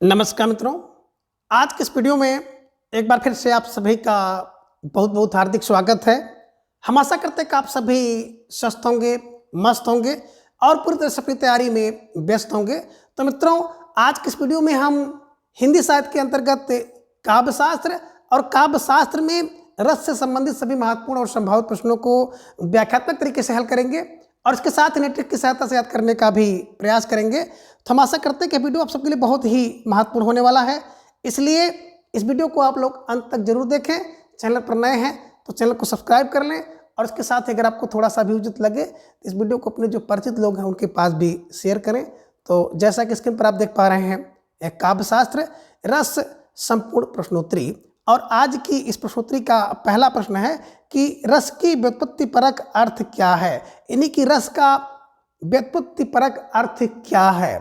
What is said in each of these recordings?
नमस्कार मित्रों। आज के इस वीडियो में एक बार फिर से आप सभी का बहुत बहुत हार्दिक स्वागत है। हम आशा करते हैं कि आप सभी स्वस्थ होंगे, मस्त होंगे और पूरी तरह से अपनी तैयारी में व्यस्त होंगे। तो मित्रों, आज के इस वीडियो में हम हिंदी साहित्य के अंतर्गत काव्यशास्त्र और काव्यशास्त्र में रस से संबंधित सभी महत्वपूर्ण और संभावित प्रश्नों को व्याख्यात्मक तरीके से हल करेंगे और इसके साथ ही ट्रिक की सहायता से याद करने का भी प्रयास करेंगे। तो हम आशा करते हैं कि वीडियो आप सबके लिए बहुत ही महत्वपूर्ण होने वाला है, इसलिए इस वीडियो को आप लोग अंत तक जरूर देखें। चैनल पर नए हैं तो चैनल को सब्सक्राइब कर लें और इसके साथ ही अगर आपको थोड़ा सा भी उचित लगे तो इस वीडियो को अपने जो परिचित लोग हैं उनके पास भी शेयर करें। तो जैसा कि स्क्रीन पर आप देख पा रहे हैं, एक काव्यशास्त्र रस संपूर्ण प्रश्नोत्तरी, और आज की इस प्रश्नोत्तरी का पहला प्रश्न है कि रस की व्युत्पत्ति परक अर्थ क्या है। यानी कि रस का व्युत्पत्ति परक अर्थ क्या है।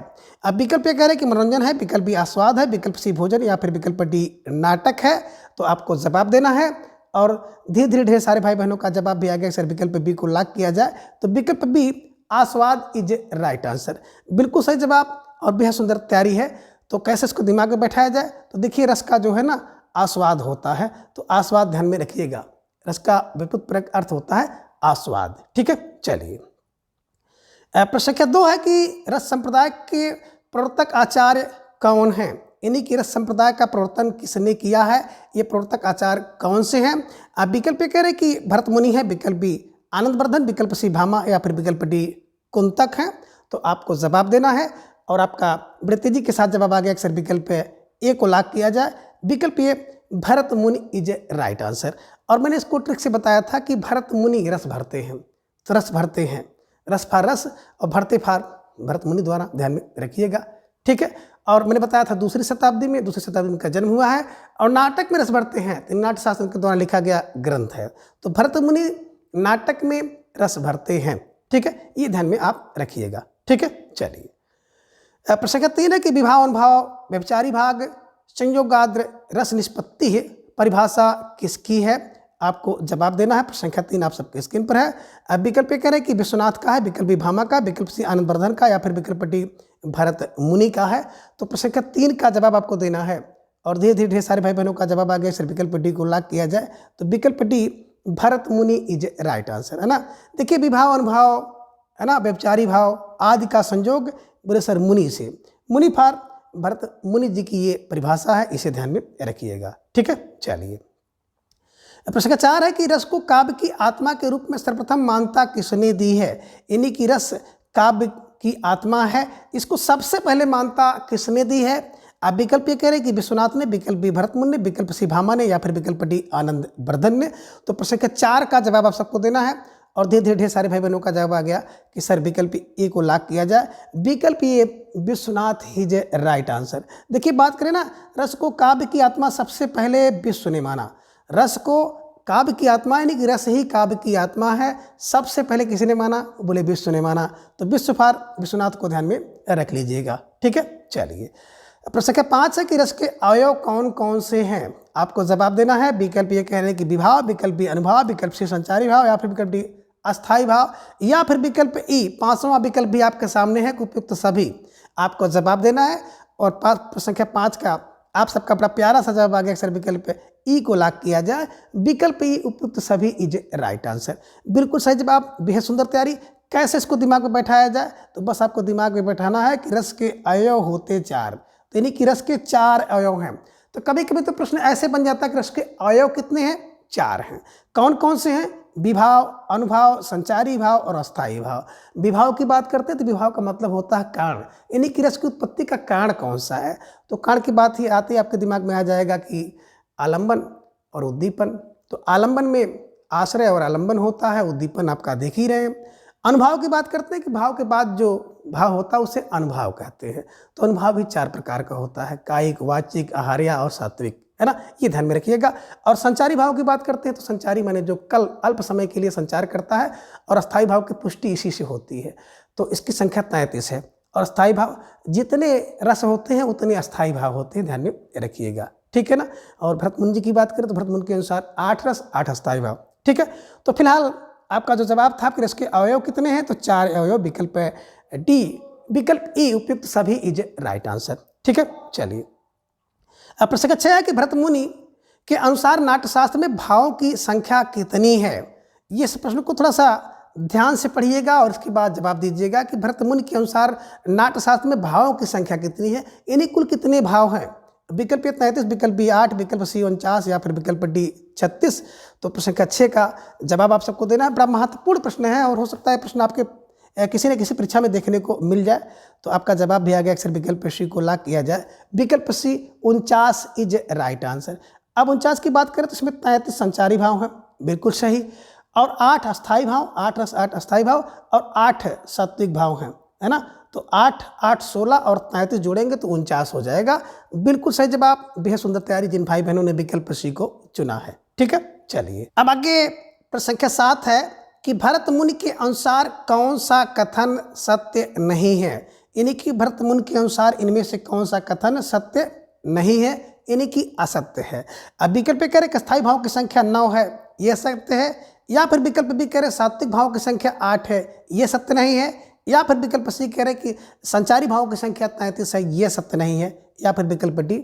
अब विकल्प ये कह रहे हैं कि मनोरंजन है, विकल्प बी आस्वाद है, विकल्प सी भोजन या फिर विकल्प डी नाटक है। तो आपको जवाब देना है और धीरे धीरे ढेर सारे भाई बहनों का जवाब भी आ गया। सर विकल्प बी को लॉक किया जाए तो विकल्प बी आस्वाद इज राइट आंसर, बिल्कुल सही जवाब और बेहद सुंदर तैयारी है। तो कैसे इसको दिमाग में बैठाया जाए, तो देखिए रस का जो है ना आस्वाद होता है, तो आस्वाद ध्यान में रखिएगा। रस का व्युत्पत्ति परक अर्थ होता है आस्वाद। ठीक है, चलिए प्रश्न संख्या 2 है कि रस संप्रदाय के प्रवर्तक आचार्य कौन हैं। यानी कि रस संप्रदाय का प्रवर्तन किसने किया है, ये प्रवर्तक आचार्य कौन से हैं। आप विकल्प कह रहे हैं कि भरत मुनि है, विकल्प बी आनंदवर्धन, विकल्प सी भामा या फिर विकल्प डी कुंतक है। तो आपको जवाब देना है और आपका बड़े तेजी के साथ जवाब आ गया। अक्सर विकल्प ए को लॉक किया जाए, विकल्प ए भरत मुनि इज राइट आंसर। और मैंने इसको ट्रिक से बताया था कि भरत मुनि रस भरते हैं, तो रस भरते हैं, रस फार रस और भरते फार भरत मुनि द्वारा, ध्यान में रखिएगा। ठीक है, और मैंने बताया था दूसरी शताब्दी में इनका जन्म हुआ है और नाटक में रस भरते हैं तो नाट्य शास्त्र के द्वारा लिखा गया ग्रंथ है। तो भरत मुनि नाटक में रस भरते हैं। ठीक है, ये ध्यान में आप रखिएगा। ठीक है, चलिए प्रश्न संख्या 3 है कि विभाव अनुभाव व्यभिचारी भाग संयोगाद्र रस निष्पत्ति है परिभाषा किसकी है। आपको जवाब देना है। प्रश्न संख्या 3 आप सबके स्क्रीन पर है। अब विकल्प कह रहे हैं कि विश्वनाथ का है, विकल्प बी भामा का, विकल्प सी आनंदवर्धन का या फिर विकल्प डी भरत मुनि का है। तो प्रश्न संख्या 3 का जवाब आपको देना है और धीरे धीरे ढेर सारे भाई बहनों का जवाब आ गया। सर विकल्प डी को लॉक किया जाए तो विकल्प डी भरत मुनि इज राइट आंसर, है ना। देखिए विभाव अनुभाव, है ना, व्यभिचारी भाव आदि का संयोग बोले सर मुनि से, मुनि फार भरत मुनि जी की ये परिभाषा है, इसे ध्यान में रखिएगा। ठीक है, चलिए प्रश्न का 4 है कि रस को काव्य की आत्मा के रूप में सर्वप्रथम मान्यता किसने दी है। यानी कि रस काव्य की आत्मा है, इसको सबसे पहले मान्यता किसने दी है। आप विकल्प ये कह रहे हैं कि विश्वनाथ ने, विकल्प बी भरत मुनि ने, विकल्प सी भामा ने या फिर विकल्प डी आनंदवर्धन ने। तो प्रश्न का 4 का जवाब आप सबको देना है और धीरे धीरे ढेर सारे भाई बहनों का जवाब आ गया कि सर विकल्प ए को लॉक किया जाए, विकल्प ए विश्वनाथ ही इज राइट आंसर। देखिए बात करें ना, रस को काव्य की आत्मा सबसे पहले विश्व ने माना। रस को काव्य की आत्मा यानी कि रस ही काव्य की आत्मा है, सबसे पहले किसी ने माना, बोले विश्व ने माना। तो विश्व फार विश्वनाथ को ध्यान में रख लीजिएगा। ठीक है, चलिए प्रश्न संख्या 5 है कि रस के अवयव कौन कौन से हैं। आपको जवाब देना है। विकल्प ये कह रहे हैं कि विभाव, विकल्प बी अनुभाव, विकल्प सी संचारी भाव या फिर विकल्प डी अस्थाई भाव या फिर विकल्प ई 5वां विकल्प भी आपके सामने है, उपयुक्त सभी। आपको जवाब देना है और संख्या 5 का आप सबका बड़ा प्यारा सा जवाब आ गया। सर विकल्प ई को लॉक किया जाए, विकल्प ई उपयुक्त सभी इज राइट आंसर, बिल्कुल सही जवाब, बेहद सुंदर तैयारी। कैसे इसको दिमाग में बैठाया जाए, तो बस आपको दिमाग में बैठाना है कि रस के अवयव होते 4, तो यानी कि रस के 4 अवयव हैं। तो कभी कभी तो प्रश्न ऐसे बन जाता है कि रस के अवयव कितने हैं, 4 हैं। कौन कौन से हैं, विभाव, अनुभाव, संचारी भाव और अस्थाई भाव। विभाव की बात करते हैं तो विभाव का मतलब होता है कारण, यानी कि रस की उत्पत्ति का कारण कौन सा है। तो कारण की बात ही आते ही आपके दिमाग में आ जाएगा कि आलंबन और उद्दीपन। तो आलंबन में आश्रय और आलंबन होता है, उद्दीपन आपका देख ही रहे हैं। अनुभाव की बात करते हैं कि भाव के बाद जो भाव होता है उसे अनुभाव कहते हैं। तो अनुभाव भी 4 प्रकार का होता है, कायिक, वाचिक, आहार्य और सात्विक, है ना, ये ध्यान में रखिएगा। और संचारी भाव की बात करते हैं तो संचारी माने जो कल अल्प समय के लिए संचार करता है और अस्थाई भाव की पुष्टि इसी से होती है। तो इसकी संख्या 33 है और अस्थाई भाव जितने रस होते हैं उतने अस्थाई भाव होते हैं, ध्यान में रखिएगा। ठीक है ना। और भरत मुनि जी की बात करें तो भरत मुनि के अनुसार 8 रस 8 अस्थाई भाव। ठीक है, तो फिलहाल आपका जो जवाब था कि रस के अवयव कितने हैं, तो 4 अवयव, विकल्प डी विकल्प ई उपयुक्त सभी इज राइट आंसर। ठीक है, चलिए। अब प्रश्न 6 है कि भरत मुनि के अनुसार नाट्यशास्त्र में भावों की संख्या कितनी है। ये इस प्रश्न को थोड़ा सा ध्यान से पढ़िएगा और इसके बाद जवाब दीजिएगा कि भरत मुनि के अनुसार नाट्यशास्त्र में भावों की संख्या कितनी है, यानी कुल कितने भाव हैं। विकल्प ए 33, विकल्प बी 8, विकल्प सी 49 या फिर विकल्प डी 36। तो प्रश्न संख्या 6 का जवाब आप सबको देना है। बड़ा महत्वपूर्ण प्रश्न है और हो सकता है प्रश्न आपके किसी न किसी परीक्षा में देखने को मिल जाए। तो आपका जवाब भी आ गया, अक्सर विकल्प सी को लॉक किया जाए। विकल्प सी 49 इज राइट आंसर। अब 49 की बात करें तो इसमें 33 संचारी भाव है, बिल्कुल सही, और 8 अस्थाई भाव, 8 रस 8 अस्थाई भाव और 8 सात्विक भाव हैं, है ना। तो 8 8 16 और 33 जोड़ेंगे तो 49 हो जाएगा, बिल्कुल सही जवाब। बेहद सुंदर तैयारी जिन भाई बहनों ने विकल्प सी को चुना है, ठीक है। चलिए अब आगे प्रश्न संख्या 7 है कि भरत मुनि के अनुसार कौन सा कथन सत्य नहीं है, यानी कि भरत मुनि के अनुसार इनमें से कौन सा कथन सत्य नहीं है, यानी कि असत्य है। अब विकल्प कह रहे अस्थायी भाव की संख्या 9 है, यह सत्य है, या फिर विकल्प बी कह रहे सात्विक भाव की संख्या 8 है, यह सत्य नहीं है, या फिर विकल्प सी कह रहे कि संचारी भाव की संख्या 33 है, यह सत्य नहीं है, या फिर विकल्प डी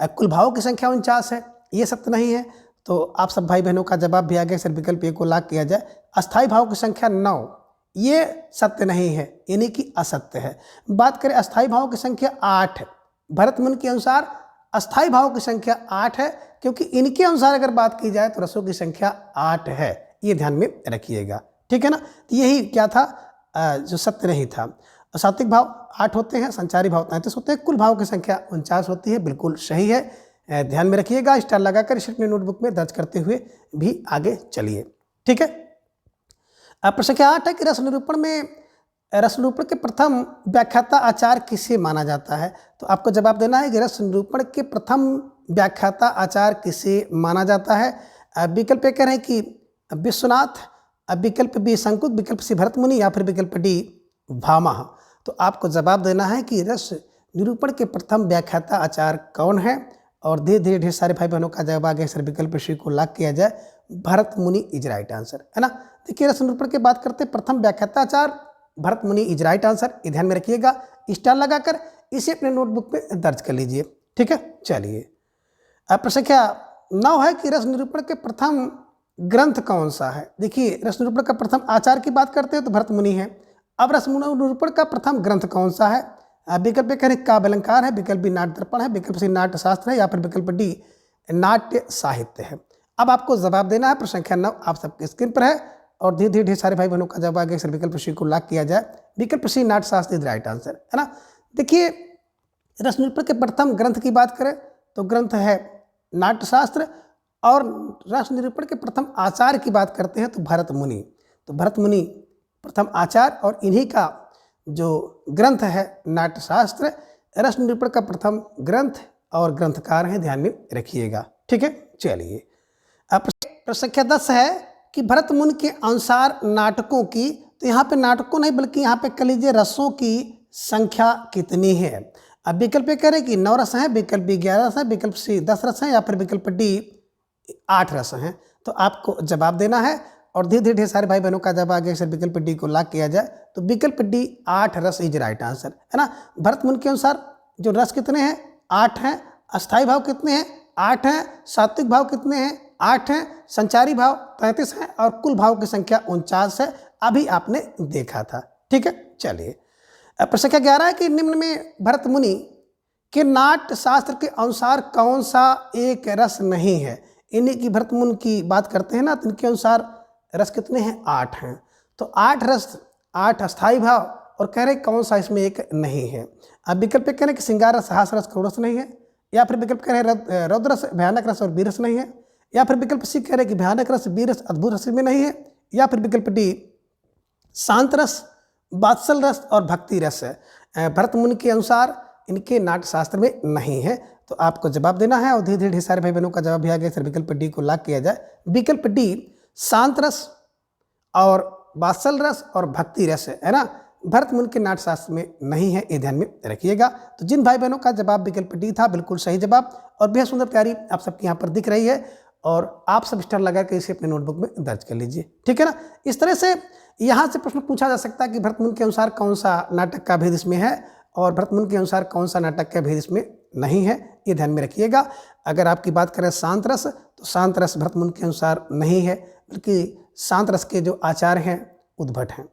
कुल भावों की संख्या 49 है, यह सत्य नहीं है। तो आप सब भाई बहनों का जवाब भी आ गया, सर विकल्प ए को लॉक किया जाए। अस्थायी भाव की संख्या 9 ये सत्य नहीं है, यानी कि असत्य है। बात करें अस्थायी भाव की संख्या 8, भरत मुनि के अनुसार अस्थायी भाव की संख्या 8 है, क्योंकि इनके अनुसार अगर बात की जाए तो रसों की संख्या 8 है, ये ध्यान में रखिएगा, ठीक है ना। तो यही क्या था जो सत्य नहीं था। सात्विक भाव 8 होते हैं, संचारी भाव 33 होते हैं, कुल भाव की संख्या 49 होती है, बिल्कुल सही है, ध्यान में रखिएगा। स्टार लगाकर इसे अपने नोटबुक में दर्ज करते हुए भी आगे चलिए, ठीक है। अब प्रश्न संख्या 8 है कि रस निरूपण में रस निरूपण के प्रथम व्याख्याता आचार्य किसे माना जाता है। तो आपको जवाब देना है कि रस निरूपण के प्रथम व्याख्याता आचार्य किसे माना जाता है। विकल्प कह रहे हैं कि विश्वनाथ, विकल्प बी शंकुक, विकल्प सी भरत मुनि या फिर विकल्प डी भामा। तो आपको जवाब देना है कि रस निरूपण के प्रथम व्याख्याता आचार्य कौन है, और धीरे धीरे ढेर सारे भाई बहनों का जवाब आ गया, सर विकल्प सी को लॉक किया जाए। भरत मुनि इज राइट आंसर, है ना। देखिए रस निरूपण की बात करते प्रथम व्याख्याता आचार्य भरत मुनि इज राइट आंसर, ये ध्यान में रखिएगा। स्टार लगाकर इसे अपने नोटबुक में दर्ज कर लीजिए, ठीक है। चलिए अब प्रश्न संख्या 9 है कि रस निरूपण के प्रथम ग्रंथ कौन सा है। देखिए रस निरूपण का प्रथम आचार्य की बात करते हैं तो भरत मुनि है। अब रस निरूपण का प्रथम ग्रंथ कौन सा है। विकल्प कह रहे काव्य अलंकार है, विकल्प बी नाट्य दर्पण है, विकल्प सी नाट्य शास्त्र है, या फिर विकल्प डी नाट्य साहित्य है। अब आपको जवाब देना है। प्रश्न संख्या 9 आप सबके स्क्रीन पर है और धीरे धीरे ढेर सारे भाई बहनों का जवाब आ गया, सर विकल्प सी को लॉक किया जाए। विकल्प सी नाट्य शास्त्र इज राइट आंसर, है ना। देखिए रस निरूपण के प्रथम ग्रंथ की बात करें तो ग्रंथ है नाट्यशास्त्र, और रस निरूपण के प्रथम आचार्य की बात करते हैं तो भरत मुनि। तो भरत मुनि प्रथम आचार्य और इन्हीं का जो ग्रंथ है नाट्यशास्त्र रस निरूपण का प्रथम ग्रंथ और ग्रंथकार हैं, ध्यान में रखिएगा, ठीक है। चलिए अब प्रश्न संख्या 10 है कि भरत मुनि के अनुसार नाटकों की, तो यहाँ पे नाटकों नहीं बल्कि यहाँ पे कह लीजिए रसों की संख्या कितनी है। अब विकल्प कह रहे हैं कि 9 रस हैं, विकल्प बी 11 रस है, विकल्प सी 10 रस हैं, या फिर विकल्प डी 8 रस हैं। तो आपको जवाब देना है और धीरे धीरे ढेर सारे भाई बहनों का जवाब आ गया, सर विकल्प डी को लॉक किया जाए। तो विकल्प डी 8 रस इज राइट आंसर, है ना। भरत मुनि के अनुसार जो रस कितने हैं 8 हैं, अस्थायी भाव कितने हैं 8 हैं, सात्विक भाव कितने हैं 8 हैं, संचारी भाव 33 हैं और कुल भाव की संख्या 49 है, अभी आपने देखा था, ठीक है। चलिए प्रश्न संख्या 11 है कि निम्न में भरत मुनि के नाट्य शास्त्र के अनुसार कौन सा एक रस नहीं है। इन्हीं की भरत मुनि की बात करते हैं ना, तो इनके अनुसार रस कितने हैं 8 हैं। तो 8 रस 8 अस्थायी भाव, और कह रहे कौन सा इसमें एक नहीं है। अब विकल्प कह रहे कि श्रृंगार रस, हास रस, क्रोध रस नहीं है, या फिर विकल्प कह रहे रौद्र रस, भयानक रस और वीर रस नहीं है, या फिर विकल्प सी कह रहे कि भयानक रस, वीर रस, अद्भुत रस में नहीं है, या फिर विकल्प डी शांत रस, वात्सल रस और भक्ति रस है। भरत मुनि के अनुसार इनके नाट्य शास्त्र में नहीं है। तो आपको जवाब देना है और धीरे धीरे ढेर सारे भाई बहनों का जवाब भी आ गया, सर विकल्प डी को लॉक किया जाए। विकल्प डी शांत रस और वात्सल रस और भक्ति रस है ना, भरत मुनि के नाट्य शास्त्र में नहीं है, ये ध्यान में रखिएगा। तो जिन भाई बहनों का जवाब विकल्प डी था बिल्कुल सही जवाब, और बेहद सुंदर तैयारी आप सबकी यहाँ पर दिख रही है, और आप सब स्टार लगा के इसे अपने नोटबुक में दर्ज कर लीजिए, ठीक है ना। इस तरह से यहाँ से प्रश्न पूछा जा सकता है कि भरत मुनि के अनुसार कौन सा नाटक का भेद इसमें है, और भरत मुनि के अनुसार कौन सा नाटक का भेद इसमें नहीं है, ये ध्यान में रखिएगा। अगर आपकी बात करें शांत रस, तो शांत रस भरत मुनि के अनुसार नहीं है, बल्कि शांत रस के जो आचार्य हैं उद्भट हैं।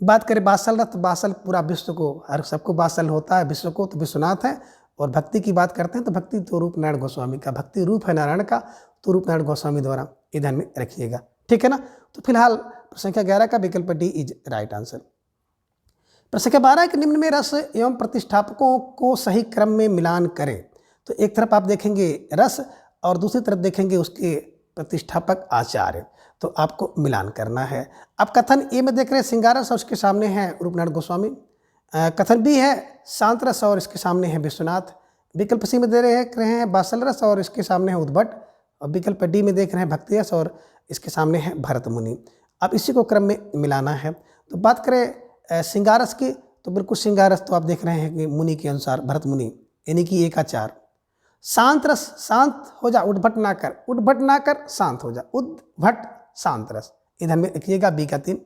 बात करें बासल रस, तो बासल पूरा विश्व को, हर सबको बासल होता है, विश्व को तो विश्वनाथ है। और भक्ति की बात करते हैं तो भक्ति तो रूप नारायण गोस्वामी का, भक्ति रूप है नारायण का, तो रूप नारायण गोस्वामी द्वारा, ये ध्यान में रखिएगा, ठीक है ना। तो फिलहाल प्रश्न संख्या 11 का विकल्प डी इज राइट आंसर। प्रश्न संख्या 12 के निम्न में रस एवं प्रतिष्ठापकों को सही क्रम में मिलान करें। तो एक तरफ आप देखेंगे रस और दूसरी तरफ देखेंगे उसके प्रतिष्ठापक आचार्य, तो आपको मिलान करना है। अब कथन ए में देख रहे हैं सिंगारस और उसके सामने है रूपनारायण गोस्वामी। कथन बी है शांत रस और इसके सामने है विश्वनाथ। विकल्प सी में दे रहे हैं बासल रस और इसके सामने है उद्भट। और विकल्प डी में देख रहे हैं भक्ति रस और इसके सामने है भरत मुनि। अब इसी को क्रम में मिलाना है। तो बात करें सिंगारस की, तो बिल्कुल सिंगारस तो आप देख रहे हैं कि मुनि के अनुसार भरत मुनि, यानी कि एक आचार। शांत रस, शांत हो जा, उद्भट ना कर, उद्भट ना कर, शांत हो जा, उद्भट शांत रस, इधर में रखिएगा बी का 3।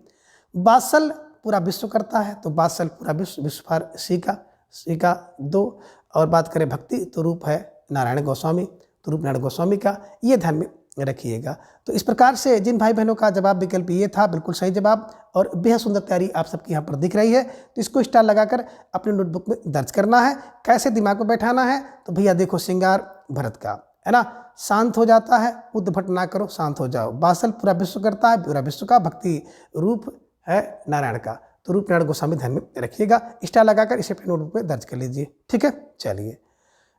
बासल पूरा विश्व करता है, तो बासल पूरा विश्व, विश्व फार सी का 2। और बात करें भक्ति, तो रूप है नारायण गोस्वामी, तो रूप नारायण गोस्वामी का, ये ध्यान में रखिएगा। तो इस प्रकार से जिन भाई बहनों का जवाब विकल्प ये था, बिल्कुल सही जवाब और बेहद सुंदर तैयारी आप सबकी यहाँ पर दिख रही है। तो इसको स्टार लगाकर अपने नोटबुक में दर्ज करना है। कैसे दिमाग में बैठाना है, तो भैया देखो श्रृंगार भरत का है ना, शांत हो जाता है, उद्भट ना करो, शांत हो जाओ। बासल पूरा विश्व करता है, पूरा विश्व का, भक्ति रूप है नारायण का, तो रूप नारायण गोस्वामी ध्यान में रखिएगा। स्टार लगाकर इसे अपने नोटबुक में दर्ज कर लीजिए, ठीक है। चलिए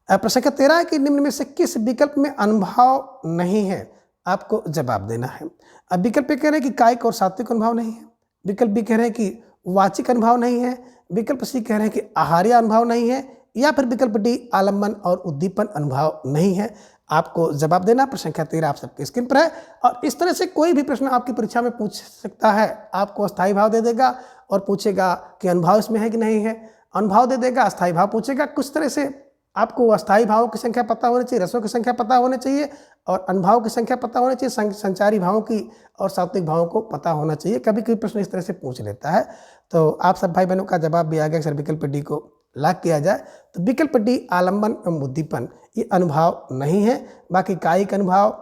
प्रश्न संख्या 13 कि निम्न में से किस विकल्प में अनुभाव नहीं है, आपको जवाब देना है। अब विकल्प कह रहे हैं कि कायिक और सात्विक अनुभव नहीं है, विकल्प भी कह रहे हैं कि वाचिक अनुभव नहीं है, विकल्प सी कह रहे हैं कि आहार्य अनुभव नहीं है, या फिर विकल्प डी आलम्बन और उद्दीपन अनुभव नहीं है। आपको जवाब देना। प्रश्न संख्या 13 आप सबके स्क्रीन पर है। और इस तरह से कोई भी प्रश्न आपकी परीक्षा में पूछ सकता है। आपको अस्थायी भाव दे देगा और पूछेगा कि अनुभव इसमें है कि नहीं है, अनुभव दे देगा, अस्थायी भाव पूछेगा। कुछ तरह से आपको अस्थायी भावों की संख्या पता होनी चाहिए, रसों की संख्या पता होनी चाहिए और अनुभव की संख्या पता होनी चाहिए, संचारी भावों की और सात्विक भावों को पता होना चाहिए। कभी कभी प्रश्न इस तरह से पूछ लेता है। तो आप सब भाई बहनों का जवाब भी आ गया। सर विकल्प डी को लाख किया जाए तो विकल्प डी आलम्बन एवं उद्दीपन ये अनुभव नहीं है। बाकी कायिक अनुभव,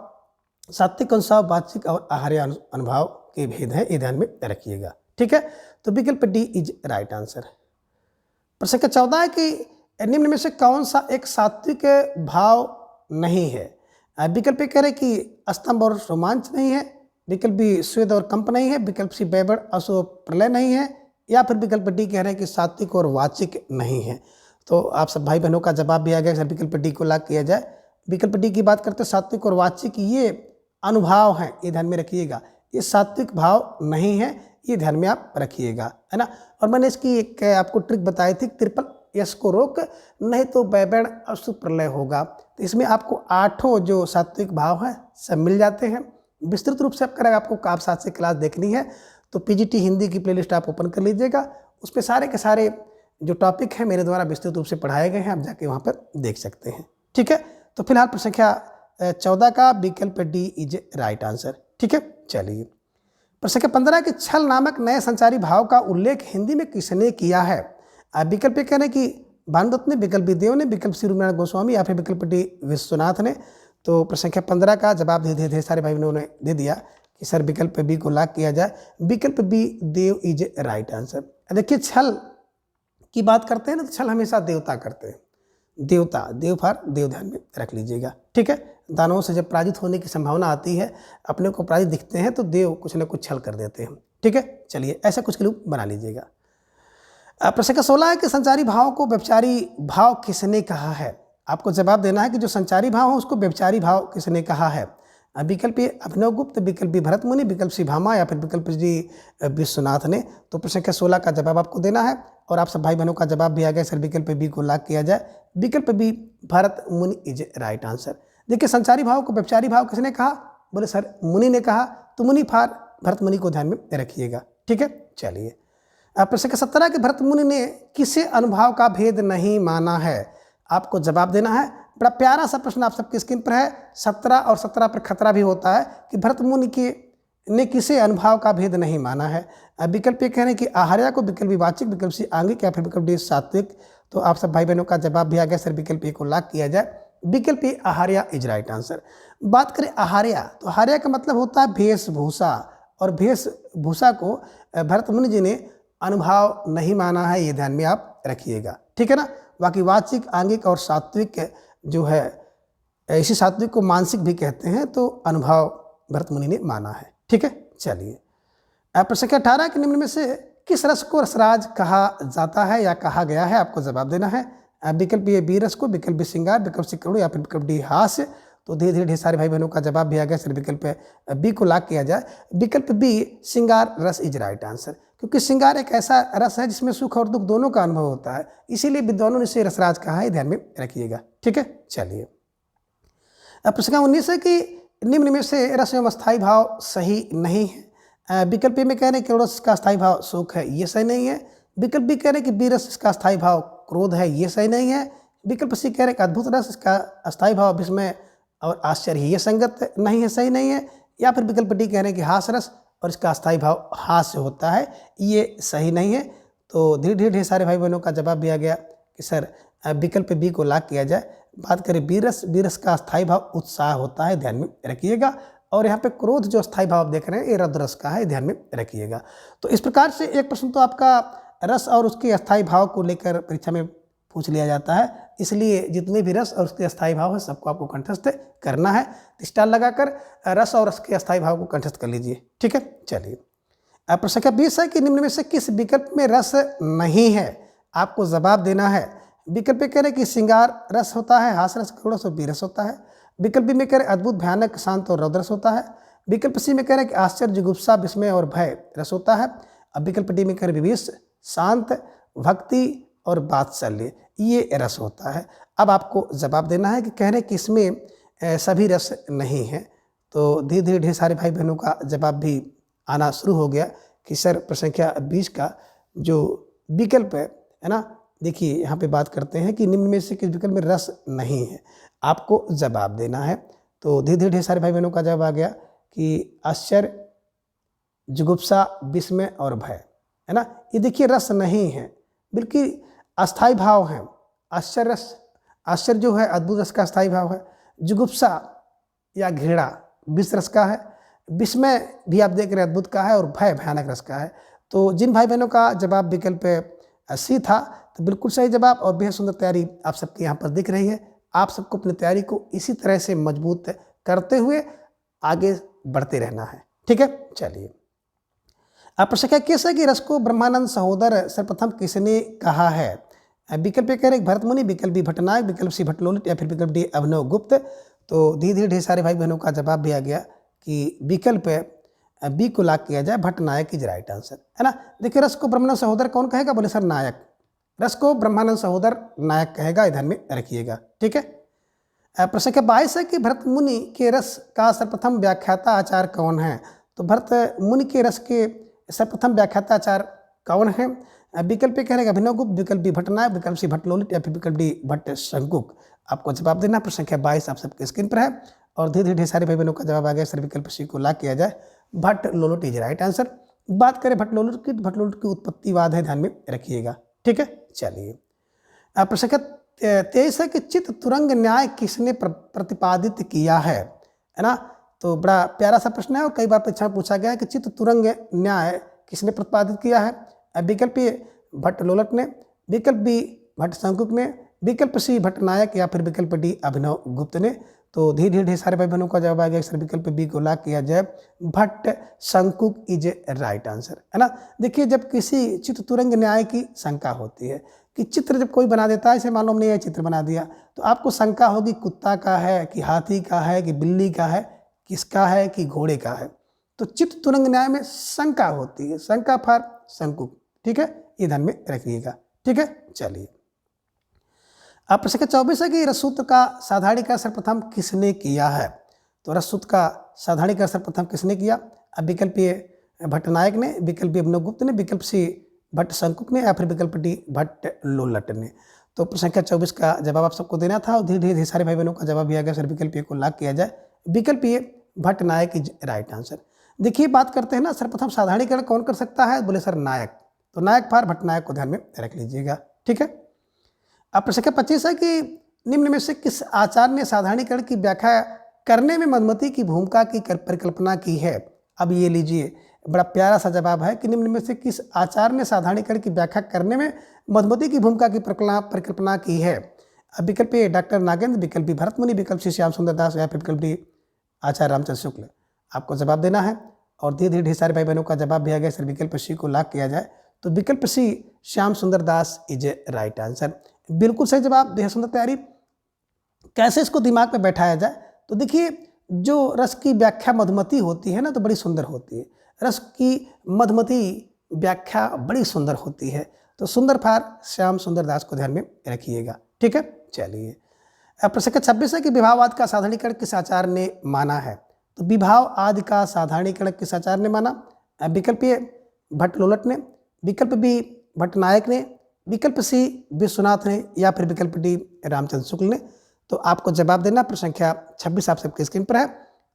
सात्विक अनुभव, वाचिक और आहार्य अनुभव के भेद हैं, ये ध्यान में रखिएगा, ठीक है। तो विकल्प डी इज राइट आंसर। प्रश्न संख्या 14 है कि निम्न में से कौन सा एक सात्विक भाव नहीं है। विकल्प कह रहे कि स्तंभ और रोमांच नहीं है, विकल्प बी स्वेद और कंप नहीं है, विकल्प सी बैबड़ असो प्रलय नहीं है, या फिर विकल्प डी कह रहे हैं कि सात्विक और वाचिक नहीं है। तो आप सब भाई बहनों का जवाब भी आ गया। विकल्प डी को लाग किया जाए। विकल्प डी की बात करते हैं सात्विक और वाचिक ये अनुभाव हैं, ये ध्यान में रखिएगा। ये सात्विक भाव नहीं है, ये ध्यान में आप रखिएगा, है ना। और मैंने इसकी एक आपको ट्रिक बताई थी, ट्रिपल यश को रोक नहीं तो बैबड़ असु प्रलय होगा। तो इसमें आपको 8 जो सात्विक भाव हैं सब मिल जाते हैं। विस्तृत रूप से आपको आप साथ से क्लास देखनी है तो पीजीटी हिंदी की प्लेलिस्ट आप ओपन कर लीजिएगा। उस पर सारे के सारे जो टॉपिक हैं मेरे द्वारा विस्तृत रूप से पढ़ाए गए हैं, आप जाके वहाँ पर देख सकते हैं, ठीक है। तो फिलहाल प्रश्न संख्या 14 का विकल्प डी इज राइट आंसर, ठीक है। चलिए प्रश्न संख्या 15 कि छल नामक नए संचारी भाव का उल्लेख हिंदी में किसने किया है। विकल्प कह रहे हैं कि भानुदत्त ने, विकल्प बी देव ने, विकल्प सी रूपनारायण गोस्वामी, या फिर विकल्प डी विश्वनाथ ने। तो प्रश्न संख्या 15 का जवाब दे सारे भाई बहनों ने दे दिया कि सर विकल्प बी को लाख किया जाए। विकल्प B Dev is right answer. देखिए छल की बात करते हैं ना, तो छल हमेशा देवता करते हैं, देवता, देव फार देव ध्यान में रख लीजिएगा, ठीक है। दानवों से जब पराजित होने की संभावना आती है, अपने को पराजित दिखते हैं तो देव कुछ न कुछ छल कर देते हैं, ठीक है। चलिए ऐसा कुछ क्लू बना लीजिएगा। प्रश्न संख्या 16 है कि संचारी भाव को व्यभिचारी भाव किसने कहा है। आपको जवाब देना है कि जो संचारी भाव हो उसको व्यभिचारी भाव किसने कहा है। विकल्प ए अभिनव गुप्त, विकल्प बी भरत मुनि, विकल्प सी भामा, या फिर विकल्प डी विश्वनाथ ने। तो प्रश्न संख्या 16 का जवाब आपको देना है और आप सब भाई बहनों का जवाब भी आ गया। सर विकल्प बी को लाख किया जाए। विकल्प बी भरत मुनि इज राइट आंसर। देखिए संचारी भाव को व्यभिचारी भाव किसने कहा, बोले सर मुनि ने कहा, तो मुनि फार भरत मुनि को ध्यान में रखिएगा, ठीक है। चलिए प्रश्न संख्या 17 के भरत मुनि ने किसे अनुभाव का भेद नहीं माना है। आपको जवाब देना है। बड़ा प्यारा सा प्रश्न आप सबकी स्क्रीन पर है। 17 और 17 पर खतरा भी होता है कि भरत मुनि के ने किसे अनुभाव का भेद नहीं माना है। विकल्प ए कह रहे हैं कि आहार्य को, विकल्प बी वाचिक, विकल्प सी आंगिक या फिर विकल्प डी सात्विक। तो आप सब भाई बहनों का जवाब भी आ गया सर, विकल्प ए को लॉक किया जाए। विकल्प ए आहार्य इज राइट आंसर। बात करें आहार्य, तो आहार्य का मतलब होता है वेशभूषा, और वेशभूषा को भरत मुनि जी ने अनुभाव नहीं माना है, ये ध्यान में आप रखिएगा, ठीक है ना। बाकी वाचिक, आंगिक और सात्विक जो है, इसी सात्विक को मानसिक भी कहते हैं, तो अनुभव भरत मुनि ने माना है, ठीक है। चलिए प्रश्न संख्या 18 के निम्न में से किस रस को रसराज कहा जाता है या कहा गया है, आपको जवाब देना है। विकल्प ए बी रस को, विकल्प बी श्रृंगार, विकल्प सी करुण या फिर विकल्प डी हास्य। तो धीरे धीरे ढेर सारे भाई बहनों का जवाब भी आ गया सर, विकल्प बी को लॉक किया जाए। विकल्प बी श्रृंगार रस इज राइट आंसर, क्योंकि श्रृंगार एक ऐसा रस है जिसमें सुख और दुख दोनों का अनुभव होता है, इसीलिए विद्वानों ने इसे रसराज कहा है, ध्यान में रखिएगा, ठीक है। चलिए प्रश्न 19 है कि निम्न में से रस एवं स्थायी भाव सही नहीं है। विकल्प ए में कह रहे हैं कि रस का स्थायी भाव सुख है, ये सही नहीं है। विकल्प बी कह रहे हैं कि बी रस इसका स्थायी भाव क्रोध है, ये सही नहीं है। विकल्प सी कह रहे हैं कि अद्भुत रस इसका स्थायी भाव विस्मय और आश्चर्य, ये संगत नहीं है, सही नहीं है। या फिर विकल्प डी कह रहे हैं कि हास रस और इसका स्थायी भाव हास्य होता है, ये सही नहीं है। तो धीरे धीरे ढेर सारे भाई बहनों का जवाब भी आ गया कि सर विकल्प बी को लॉक किया जाए। बात करें बी रस का स्थायी भाव उत्साह होता है, ध्यान में रखिएगा। और यहाँ पे क्रोध जो स्थायी भाव आप देख रहे हैं, ये रौद्र रस का है, ध्यान में रखिएगा। तो इस प्रकार से एक प्रश्न तो आपका रस और उसके अस्थायी भाव को लेकर परीक्षा में पूछ लिया जाता है, इसलिए जितने भी रस और उसके अस्थायी भाव है सबको आपको कंठस्थ करना है। स्टार लगाकर रस और उसके अस्थायी भाव को कंठस्थ कर लीजिए, ठीक है। चलिए प्रश्न संख्या 20 है कि निम्न में से किस विकल्प में रस नहीं है, आपको जवाब देना है। विकल्प कह रहे कि श्रृंगार रस होता है, हास रस, करुण रस और बीरस होता है। विकल्प बी में कह रहे अद्भुत, भयानक, शांत और रौद्र रस होता है। विकल्प सी में कह रहे कि आश्चर्य, जुगुप्सा, विस्मय और भय रस होता है। अब विकल्प डी में कह रहे विवेश, शांत, भक्ति और वात्सल्य, ये रस होता है। अब आपको जवाब देना है कि कह रहे कि इसमें सभी रस नहीं है। तो धीरे धीरे ढेर सारे भाई बहनों का जवाब भी आना शुरू हो गया कि सर प्रश्न संख्या 20 का जो विकल्प है ना, देखिए यहाँ पे बात करते हैं कि निम्न में से किस विकल्प में रस नहीं है, आपको जवाब देना है। तो धीरे धीरे ढेर सारे भाई बहनों का जवाब आ गया कि आश्चर्य, जुगुप्सा, विस्मय और भय, है ना। ये देखिए रस नहीं है, बिल्कुल अस्थायी भाव है। आश्चर्य रस, आश्चर्य जो है अद्भुत रस का स्थायी भाव है। जुगुप्सा या घृणा विष रस का है। विस्मय भी आप देख रहे हैं अद्भुत का है, और भय भयानक रस का है। तो जिन भाई बहनों का जवाब विकल्प सी था, तो बिल्कुल सही जवाब और बेहद सुंदर तैयारी आप सबकी यहाँ पर दिख रही है। आप सबको अपनी तैयारी को इसी तरह से मजबूत करते हुए आगे बढ़ते रहना है, ठीक है। चलिए प्रश्न क्या केस है कि रस को ब्रह्मानंद सहोदर सर्वप्रथम किसने कहा है। विकल्प कह रहे भरत मुनि, विकल्प बी भट्टनायक, विकल्प सी भट्टलोलित या फिर विकल्प डी अभिनव गुप्त। तो धीरे धीरे ढेर सारे भाई बहनों का जवाब भी आ गया कि विकल्प बी को लॉक किया जाए, भट्टनायक इज राइट आंसर, है ना। देखिए रस को ब्रह्मानंद सहोदर कौन कहेगा, बोले सर नायक। रस को ब्रह्मानंद सहोदर नायक कहेगा, ध्यान में रखिएगा, ठीक है। प्रश्न के 22 है कि भरत मुनि के रस का सर्वप्रथम व्याख्याता आचार्य कौन है। तो भरत मुनि के रस के सर्वप्रथम व्याख्याता आचार्य कौन है। विकल्प कह रहे अभिनव गुप्त, विकल्प बी भट्टनायक, विकल्प सी भट्टलोलित या फिर विकल्प डी भट्ट शंकुक। आपको जवाब देना। प्रश्न संख्या 22 आप सबके स्क्रीन पर है, और धीरे धीरे ढेर सारे भाई बहनों का जवाब आ गया सर, विकल्प सी को लॉक किया जाए, भट्ट लोलित इज राइट आंसर। बात करें भट्ट लोलित की उत्पत्तिवाद है, ध्यान में रखिएगा, ठीक है। चलिए प्रश्न संख्या 23 है कि चित्त तुरंग न्याय किसने प्रतिपादित किया है ना। तो बड़ा प्यारा सा प्रश्न है और कई बार परीक्षा में पूछा गया है कि चित्त तुरंग न्याय किसने प्रतिपादित किया है। विकल्प ए भट्ट लोलट ने, विकल्प बी भट्ट शंकुक ने, विकल्प सी भट्टनायक या फिर विकल्प डी अभिनव गुप्त ने। तो धीरे धीरे ढेर सारे भाई बहनों का जवाब आ गया सर, विकल्प बी को लॉक किया जाए, Bhatt Shankuka is right answer, है ना। देखिए जब किसी चित्त तुरंग न्याय की शंका होती है कि चित्र जब कोई बना देता है, इसे मालूम नहीं है चित्र बना दिया, तो आपको शंका होगी कुत्ता का है कि हाथी का है कि बिल्ली का है, किसका है कि घोड़े का है। तो चित्त तुरंग न्याय में शंका होती है, शंका फॉर शंकुक, ठीक है, ये ध्यान में रखिएगा, ठीक है। चलिए प्रश्न 24 है कि रससूत्र का साधारणीकरण सर्वप्रथम किसने किया है। तो रससूत्र का साधारणीकरण सर्वप्रथम किसने किया। अब विकल्प ए भट्टनायक ने, विकल्प बी अभिनव गुप्त ने, विकल्प सी भट्ट शंकुक ने या फिर विकल्प डी भट्ट लोलट ने। तो प्रश्न संख्या 24 का जवाब आप सबको देना था, और धीरे धीरे सारे भाई बहनों का जवाब भी आ गया सर, विकल्प ए को लॉक किया जाए, विकल्प ए भट्टनायक इज राइट आंसर। देखिए बात करते हैं ना सर्वप्रथम साधारणीकरण कौन कर सकता है, बोले सर नायक। तो नायक फार भट्टनायक को ध्यान में रख लीजिएगा, ठीक है। अब प्रश्न 25 है कि निम्न में से किस आचार्य ने साधारणीकरण की व्याख्या करने में मधुमती की भूमिका की परिकल्पना की है। अब ये लीजिए बड़ा प्यारा सा जवाब है कि निम्न में से किस आचार्य ने साधारणीकरण की व्याख्या करने में मधुमती की भूमिका की परिकल्पना की है। अब विकल्प ए डॉक्टर नागेंद्र, विकल्प बी भरत मुनि, विकल्प सी श्याम सुंदर दास या फिर विकल्प डी आचार्य रामचंद्र शुक्ल। आपको जवाब देना है और धीरे धीरे ढेर सारे भाई बहनों का जवाब भी आ गया। सर विकल्प सी को लॉक किया जाए तो विकल्प सी श्याम सुंदर दास इज ए राइट आंसर, बिल्कुल सही जवाब। बेहद सुंदर तैयारी। कैसे इसको दिमाग में बैठाया जाए, तो देखिए जो रस की व्याख्या मधुमती होती है ना तो बड़ी सुंदर होती है। रस की मधुमती व्याख्या बड़ी सुंदर होती है। तो सुंदर फार श्याम सुंदर दास को ध्यान में रखिएगा, ठीक है। चलिए अब प्रश्न 26 है कि विभाववाद का साधारणीकरण किस आचार्य ने माना है। तो विभाव आदि का साधारणीकरण किस आचार्य ने माना। विकल्प ए भट्टलोलट ने, विकल्प बी भट्टनायक ने, विकल्प सी विश्वनाथ ने या फिर विकल्प डी रामचंद्र शुक्ल ने। तो आपको जवाब देना। प्रश्न संख्या 26 आप सबके स्क्रीन पर है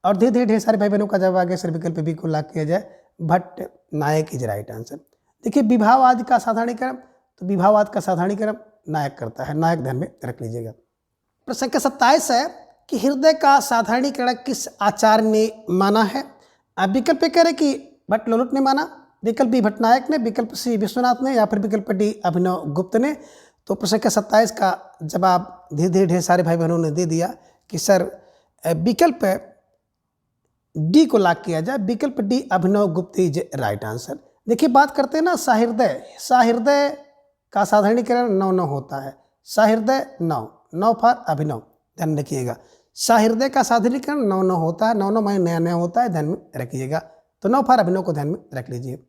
और धीरे धीरे ढेर सारे भाई बहनों का जवाब आ गया। सर विकल्प बी को लॉक किया जाए, भट्टनायक इज राइट आंसर। देखिए विभाव आदि का साधारणीकरण, तो विभावाद का साधारणीकरण नायक करता है, नायक ध्यान में रख लीजिएगा। प्रश्न संख्या 27 है कि हृदय का साधारणीकरण किस आचार्य ने माना है। विकल्प कह रहे कि भट्टलोलट ने माना, विकल्प बी भट्टनायक ने, विकल्प सी विश्वनाथ ने या फिर विकल्प डी अभिनव गुप्त ने। तो प्रश्न संख्या 27 का जवाब धीरे धीरे ढेर सारे भाई बहनों ने दे दिया कि सर विकल्प डी को लॉक किया जाए, विकल्प डी अभिनव गुप्त इज राइट आंसर। देखिए बात करते हैं ना सहृदय, सहृदय का साधारणीकरण 9 होता है। सहृदय 9 फार अभिनव, ध्यान रखिएगा। सहृदय का साधारणीकरण 9 होता है, 9 माने नया नया होता है, ध्यान में रखिएगा। तो 9 फार अभिनव को ध्यान में रख लीजिए।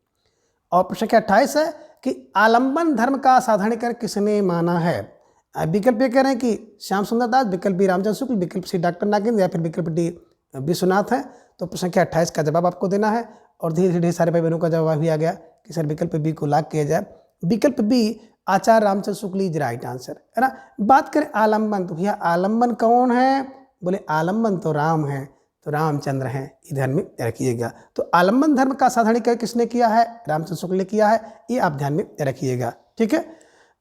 और प्रश्न संख्या 28 है कि आलम्बन धर्म का साधारणीकरण किसने माना है। विकल्प ये कह रहे हैं कि श्याम सुंदर दास, विकल्प बी रामचंद्र शुक्ल, विकल्प सी डॉक्टर नागेंद्र या फिर विकल्प डी विश्वनाथ है। तो प्रश्न संख्या 28 का जवाब आपको देना है और धीरे धीरे सारे भाई बहनों का जवाब भी आ गया कि सर विकल्प बी को लॉक किया जाए, विकल्प B Acharya Ramchandra Shukla is right answer, है ना। बात करें आलम्बन, तो भैया आलम्बन कौन है, बोले आलम्बन तो राम है, तो रामचंद्र हैं, ध्यान में रखिएगा। तो आलम्बन धर्म का साधारणीकरण किसने किया है, रामचंद्र शुक्ल ने किया है, ये आप ध्यान में रखिएगा, ठीक है।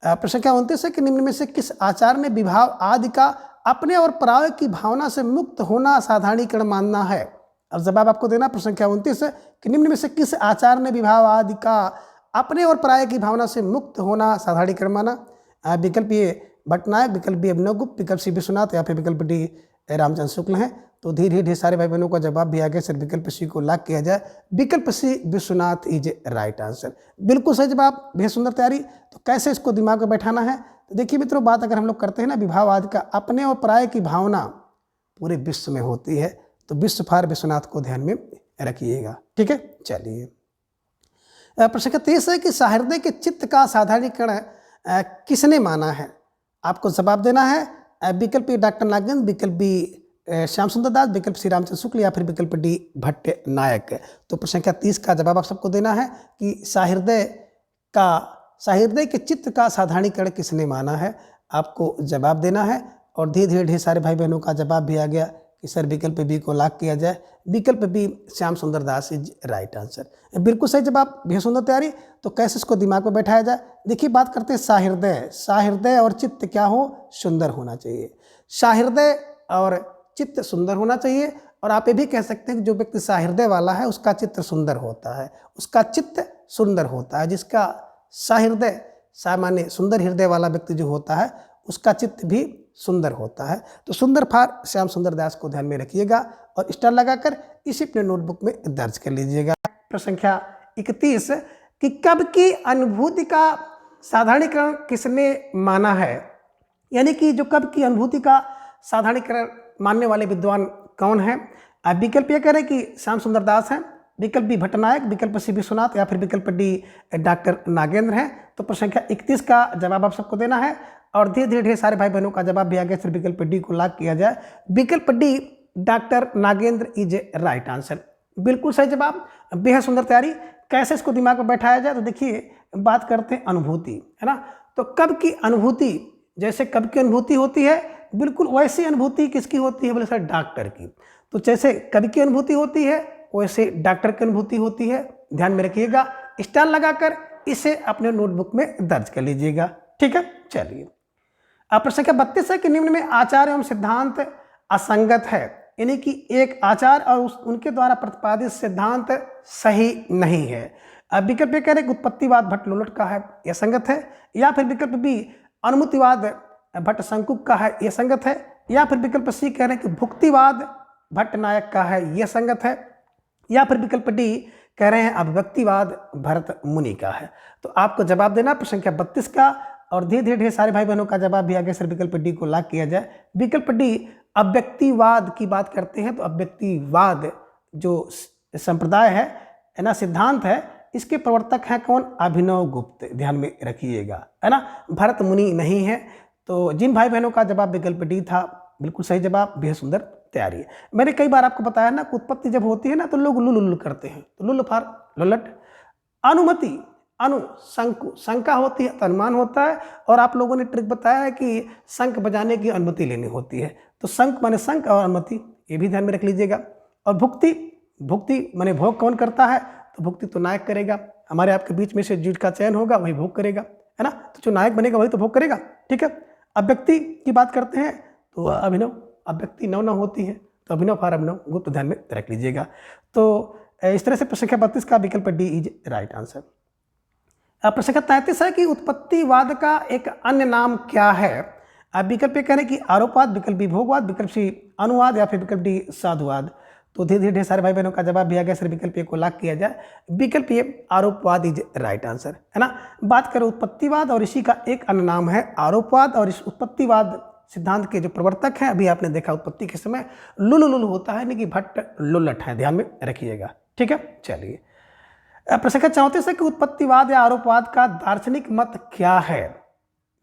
प्रश्न संख्या 29 है कि निम्न में से किस आचार्य ने विभाव आदि का अपने और पराये की भावना से मुक्त होना साधारणीकरण मानना है। अब जवाब आपको देना। प्रश्न संख्या 29 है कि निम्न में से किस आचार्य ने विभाव आदि का अपने और पराये की भावना से मुक्त होना साधारणीकरण माना। विकल्प ए भट्टनायक, विकल्प बी अभिनव गुप्त, विकल्प सी विश्वनाथ या फिर विकल्प डी रामचंद्र शुक्ल हैं। तो धीरे धीरे सारे भाई बहनों का जवाब भी आ गया। सर विकल्प सी को लॉक किया जाए, विकल्प सी विश्वनाथ इज राइट आंसर, बिल्कुल सही जवाब। बेहद सुंदर तैयारी। तो कैसे इसको दिमाग में बैठाना है, तो देखिए मित्रों बात अगर हम लोग करते हैं ना विभाव आदि का अपने और पराये की भावना पूरे विश्व में होती है, तो विश्व फार विश्वनाथ को ध्यान में रखिएगा, ठीक है। चलिए प्रश्न 23 है कि सहृदय के चित्त का साधारणीकरण किसने माना है। आपको जवाब देना है। विकल्प ए डॉक्टर नागेंद्र, विकल्प बी श्याम सुंदर दास, विकल्प सी रामचंद्र शुक्ल या फिर विकल्प डी भट्टनायक। तो प्रश्न संख्या 30 का जवाब आप सबको देना है कि सहृदय के चित्त का साधारणीकरण किसने माना है। आपको जवाब देना है और धीरे धीरे ढेर सारे भाई बहनों का जवाब भी आ गया कि सर विकल्प बी को लॉक किया जाए, विकल्प बी श्याम सुंदर दास इज राइट आंसर, बिल्कुल सही जवाब। बेहद सुंदर तैयारी। तो कैसे इसको दिमाग में बैठाया जाए, देखिए बात करते हैं सहृदय। सहृदय और चित्त क्या हो, सुंदर होना चाहिए। सहृदय और चित्त सुंदर होना चाहिए। और आप ये भी कह सकते हैं कि जो व्यक्ति सहृदय वाला है उसका चित्र सुंदर होता है, उसका चित्त सुंदर होता है। जिसका सहृदय सामान्य सुंदर हृदय वाला व्यक्ति जो होता है उसका चित्त भी सुंदर होता है। तो सुंदर फार श्याम सुंदर दास को ध्यान में रखिएगा और स्टार लगाकर इसी अपने नोटबुक में दर्ज कर लीजिएगा। प्रश्न संख्या 31 कि कब की अनुभूति का साधारणीकरण किसने माना है। यानी कि जो कब की अनुभूति का साधारणीकरण मानने वाले विद्वान कौन है। विकल्प ये कह रहे कि श्याम सुंदर दास हैं, विकल्प बी भट्टनायक, विकल्प सी विश्वनाथ या फिर विकल्प डी डॉक्टर नागेंद्र हैं। तो प्रश्न संख्या 31 का जवाब आप सबको देना है और धीरे धीरे ढेर सारे भाई बहनों का जवाब भी आ गया। फिर विकल्प डी को लॉक किया जाए, विकल्प D doctor Nagendra is right answer, बिल्कुल सही जवाब। बेहद सुंदर तैयारी। कैसे इसको दिमाग में बैठाया जाए, तो देखिए बात करते हैं अनुभूति, है ना। तो कब की अनुभूति, जैसे कब की अनुभूति होती है बिल्कुल वैसी अनुभूति किसकी होती है, बोले सर डॉक्टर की। तो जैसे कब की अनुभूति होती है वैसे डॉक्टर की अनुभूति होती है। ध्यान में रखिएगा, स्टार लगाकर इसे अपने नोटबुक में दर्ज कर लीजिएगा। ठीक है, चलिए। अब प्रश्न संख्या 32 है कि निम्न में आचार एवं सिद्धांत असंगत है, यानी कि एक आचार और उनके द्वारा प्रतिपादित सिद्धांत सही नहीं है। अब विकल्प ए कह रहे हैं कि उत्पत्तिवाद भट्ट लोलट का है, यह संगत है। या फिर विकल्प बी अनुमतिवाद भट्ट शंकुक का है, यह संगत है। या फिर विकल्प सी कह रहे हैं कि भुक्तिवाद भट्ट नायक का है, यह संगत है। या फिर विकल्प डी कह रहे हैं अभिव्यक्तिवाद भरत मुनि का है। तो आपको जवाब देना प्रश्न संख्या 32 का, और धीरे धीरे ढेर सारे भाई बहनों का जवाब भी आगे सर विकल्प डी को लॉक किया जाए। विकल्प डी अव्यक्तिवाद की बात करते हैं, तो अव्यक्तिवाद जो संप्रदाय है ना, सिद्धांत है, इसके प्रवर्तक हैं कौन? अभिनव गुप्त। ध्यान में रखिएगा, है ना, भरत मुनि नहीं है। तो जिन भाई बहनों का जवाब विकल्प डी था, बिल्कुल सही जवाब, बेहद सुंदर तैयारी है। मैंने कई बार आपको बताया ना, उत्पत्ति जब होती है ना तो लोग लुल करते हैं, तो लुल फॉर लोलट। अनुमति अनु शंकु, शंका होती है तो अनुमान होता है, और आप लोगों ने ट्रिक बताया है कि शंख बजाने की अनुमति लेनी होती है, तो शंख माने शंख और अनुमति, ये भी ध्यान में रख लीजिएगा। और भुक्ति, भुक्ति माने भोग कौन करता है? तो भुक्ति तो नायक करेगा। हमारे आपके बीच में से जिसका चयन होगा वही भोग करेगा, है ना, तो जो नायक बनेगा वही तो भोग करेगा। ठीक है, अव्यक्ति की बात करते हैं तो अभिनव, अव्यक्ति नव न होती है, तो अभिनव फॉर अभिनव गुप्त, ध्यान में रख लीजिएगा। तो इस तरह से प्रश्न संख्या 32 का विकल्प डी इज राइट आंसर। अब प्रश्न संख्या 33 है कि उत्पत्तिवाद का एक अन्य नाम क्या है? अब विकल्प कह रहे हैं कि आरोपवाद, विकल्प बी भोगवाद, विकल्प सी अनुवाद, या फिर विकल्प डी साधुवाद। तो धीरे धीरे सारे भाई बहनों का जवाब भी आ गया सर, विकल्प ए को लॉक किया जाए। विकल्प ए आरोपवाद इज राइट आंसर, है ना। बात करें उत्पत्तिवाद, और इसी का एक अन्य नाम है आरोपवाद। और इस उत्पत्तिवाद सिद्धांत के जो प्रवर्तक हैं, अभी आपने देखा उत्पत्ति के समय लुल होता है, यानी कि भट्ट लोलट है, ध्यान में रखिएगा। ठीक है, चलिए। प्रश्न संख्या 34 है कि उत्पत्तिवाद या आरोपवाद का दार्शनिक मत क्या है?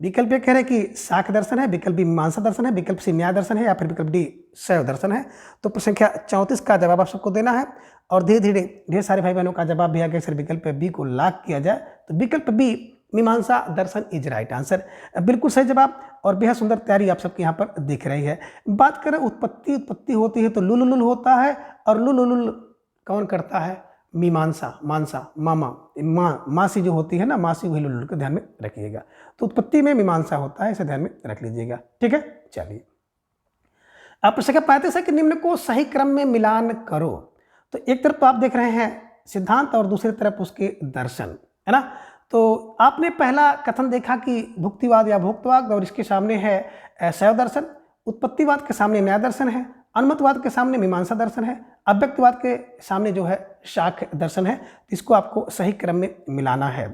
विकल्प ए कह रहे हैं कि साक्ष्य दर्शन है, विकल्प बी मीमांसा दर्शन है, विकल्प सी न्याय दर्शन है, या फिर विकल्प डी शैव दर्शन है। तो प्रश्न संख्या 34 का जवाब आप सबको देना है, और धीरे धीरे ढेर सारे भाई बहनों का जवाब भी आ गया सर, विकल्प बी को लॉक किया जाए। तो विकल्प बी मीमांसा दर्शन इज राइट आंसर, बिल्कुल सही जवाब, और बेहद सुंदर तैयारी आप सबके यहाँ पर दिख रही है। बात करें उत्पत्ति होती है तो लुल होता है, और लुल कौन करता है? मीमांसा, मानसा, मामा, मासी जो होती है ना, मासी वही लुल को ध्यान में रखिएगा। तो उत्पत्ति में मीमांसा होता है, इसे ध्यान में रख लीजिएगा। ठीक है, चलिए। अब प्रश्न संख्या 35 है कि निम्न को सही क्रम में मिलान करो। तो एक तरफ तो आप देख रहे हैं सिद्धांत, और दूसरी तरफ उसके दर्शन, है ना। तो आपने पहला कथन देखा कि भुक्तिवाद या भोक्तवाद, और इसके सामने है शैव दर्शन। उत्पत्तिवाद के सामने न्याय दर्शन है, अनुमतवाद के सामने मीमांसा दर्शन है, अव्यक्तवाद के सामने जो है शाक्य दर्शन है। इसको आपको सही क्रम में मिलाना है।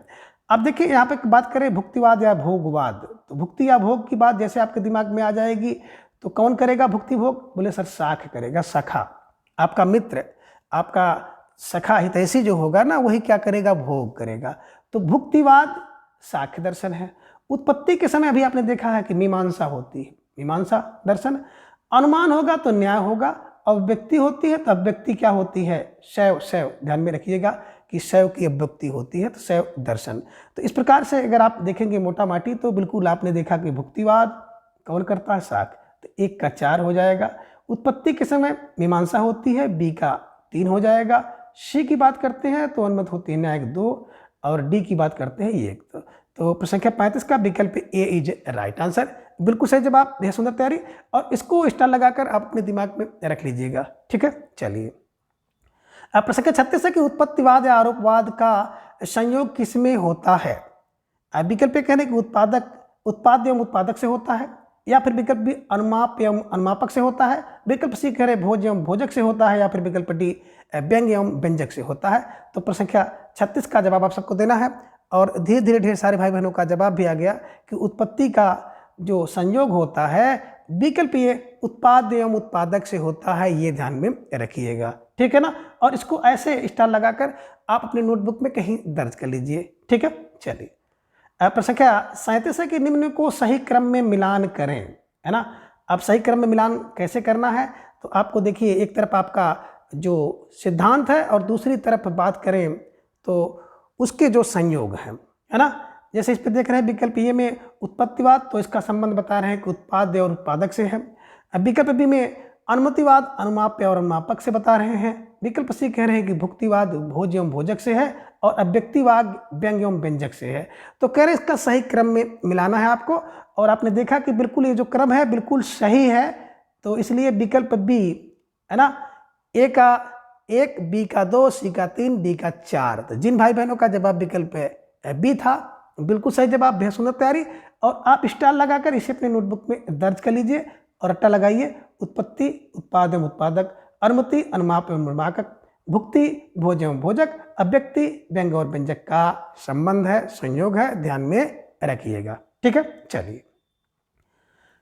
अब देखिए, यहाँ पे बात करें भुक्तिवाद या भोगवाद, तो भुक्ति या भोग की बात जैसे आपके दिमाग में आ जाएगी, तो कौन करेगा भुक्ति भोग? बोले सर शाक्य करेगा, सखा, आपका मित्र, आपका सखा हितैषी जो होगा ना, वही क्या करेगा? भोग करेगा। तो भुक्तिवाद साक्ष्य दर्शन है। उत्पत्ति के समय अभी आपने देखा है कि मीमांसा होती है, मीमांसा दर्शन। अनुमान होगा तो न्याय होगा, और व्यक्ति होती है तो अव्यक्ति क्या होती है? शैव, शैव, ध्यान में रखिएगा कि शैव की अव्यक्ति होती है, तो शैव दर्शन। तो इस प्रकार से अगर आप देखेंगे मोटा माटी, तो बिल्कुल आपने देखा कि भुक्तिवाद कौन करता है? शाक्य, तो 1 का 4 हो जाएगा। उत्पत्ति के समय मीमांसा होती है, बी का 3 हो जाएगा। सी की बात करते हैं तो अनुमत होती है न्यायिक 2, और डी की बात करते हैं 1। तो प्रश्न संख्या 35 का विकल्प ए इज राइट आंसर, बिल्कुल सही जवाब, बेहद सुंदर तैयारी, और इसको स्टार लगाकर आप अपने दिमाग में रख लीजिएगा। ठीक है, चलिए। अब प्रश्न संख्या 36 है कि उत्पत्तिवाद या आरोपवाद का संयोग किसमें होता है? अब विकल्प कहने कि उत्पाद एवं उत्पादक से होता है, या फिर विकल्प बी अनुमाप एवं अनुमापक से होता है, विकल्प सी कह रहे भोज एवं भोजक से होता है, या फिर विकल्प डी व्यंग्य एवं व्यंजक से होता है। तो प्रश्न संख्या 36 का जवाब आप सबको देना है, और धीरे धीरे ढेर सारे भाई बहनों का जवाब भी आ गया कि उत्पत्ति का जो संयोग होता है, विकल्प ये उत्पाद एवं उत्पादक से होता है, ये ध्यान में रखिएगा। ठीक है ना, और इसको ऐसे स्टार लगाकर आप अपने नोटबुक में कहीं दर्ज कर लीजिए। ठीक है, चलिए। प्रश्न संख्या 37 है कि निम्न को सही क्रम में मिलान करें, है ना। अब सही क्रम में मिलान कैसे करना है? तो आपको देखिए, एक तरफ आपका जो सिद्धांत है, और दूसरी तरफ बात करें तो उसके जो संयोग हैं, है ना। जैसे इस पर देख रहे हैं विकल्प ए में उत्पत्तिवाद, तो इसका संबंध बता रहे हैं कि उत्पाद और उत्पादक से है। अब विकल्प बी में अनुमतिवाद अनुमाप्य और अनुमापक से बता रहे हैं, विकल्प सी कह रहे हैं कि भुक्तिवाद भोज एवं भोजक से है और अव्यक्तिवाद व्यंग एवं व्यंजक से है। तो कह रहे हैं इसका सही क्रम में मिलाना है आपको, और आपने देखा कि बिल्कुल ये जो क्रम है बिल्कुल सही है। तो इसलिए विकल्प बी है ना, ए का 1, बी का 2, सी का 3, डी का 4। तो जिन भाई बहनों का जवाब विकल्प बी था बिल्कुल सही जवाब, बेहद सुंदर तैयारी। और आप स्टार लगाकर इसे अपने नोटबुक में दर्ज कर लीजिए और रट्टा लगाइए। उत्पत्ति, उत्पाद एवं उत्पादक, अनुमति, अनुमाप एवं अनुमापक, भुक्ति, भोज एवं भोजक, अव्यक्ति, व्यंग और व्यंजक का संबंध है, संयोग है, ध्यान में रखिएगा। ठीक है, चलिए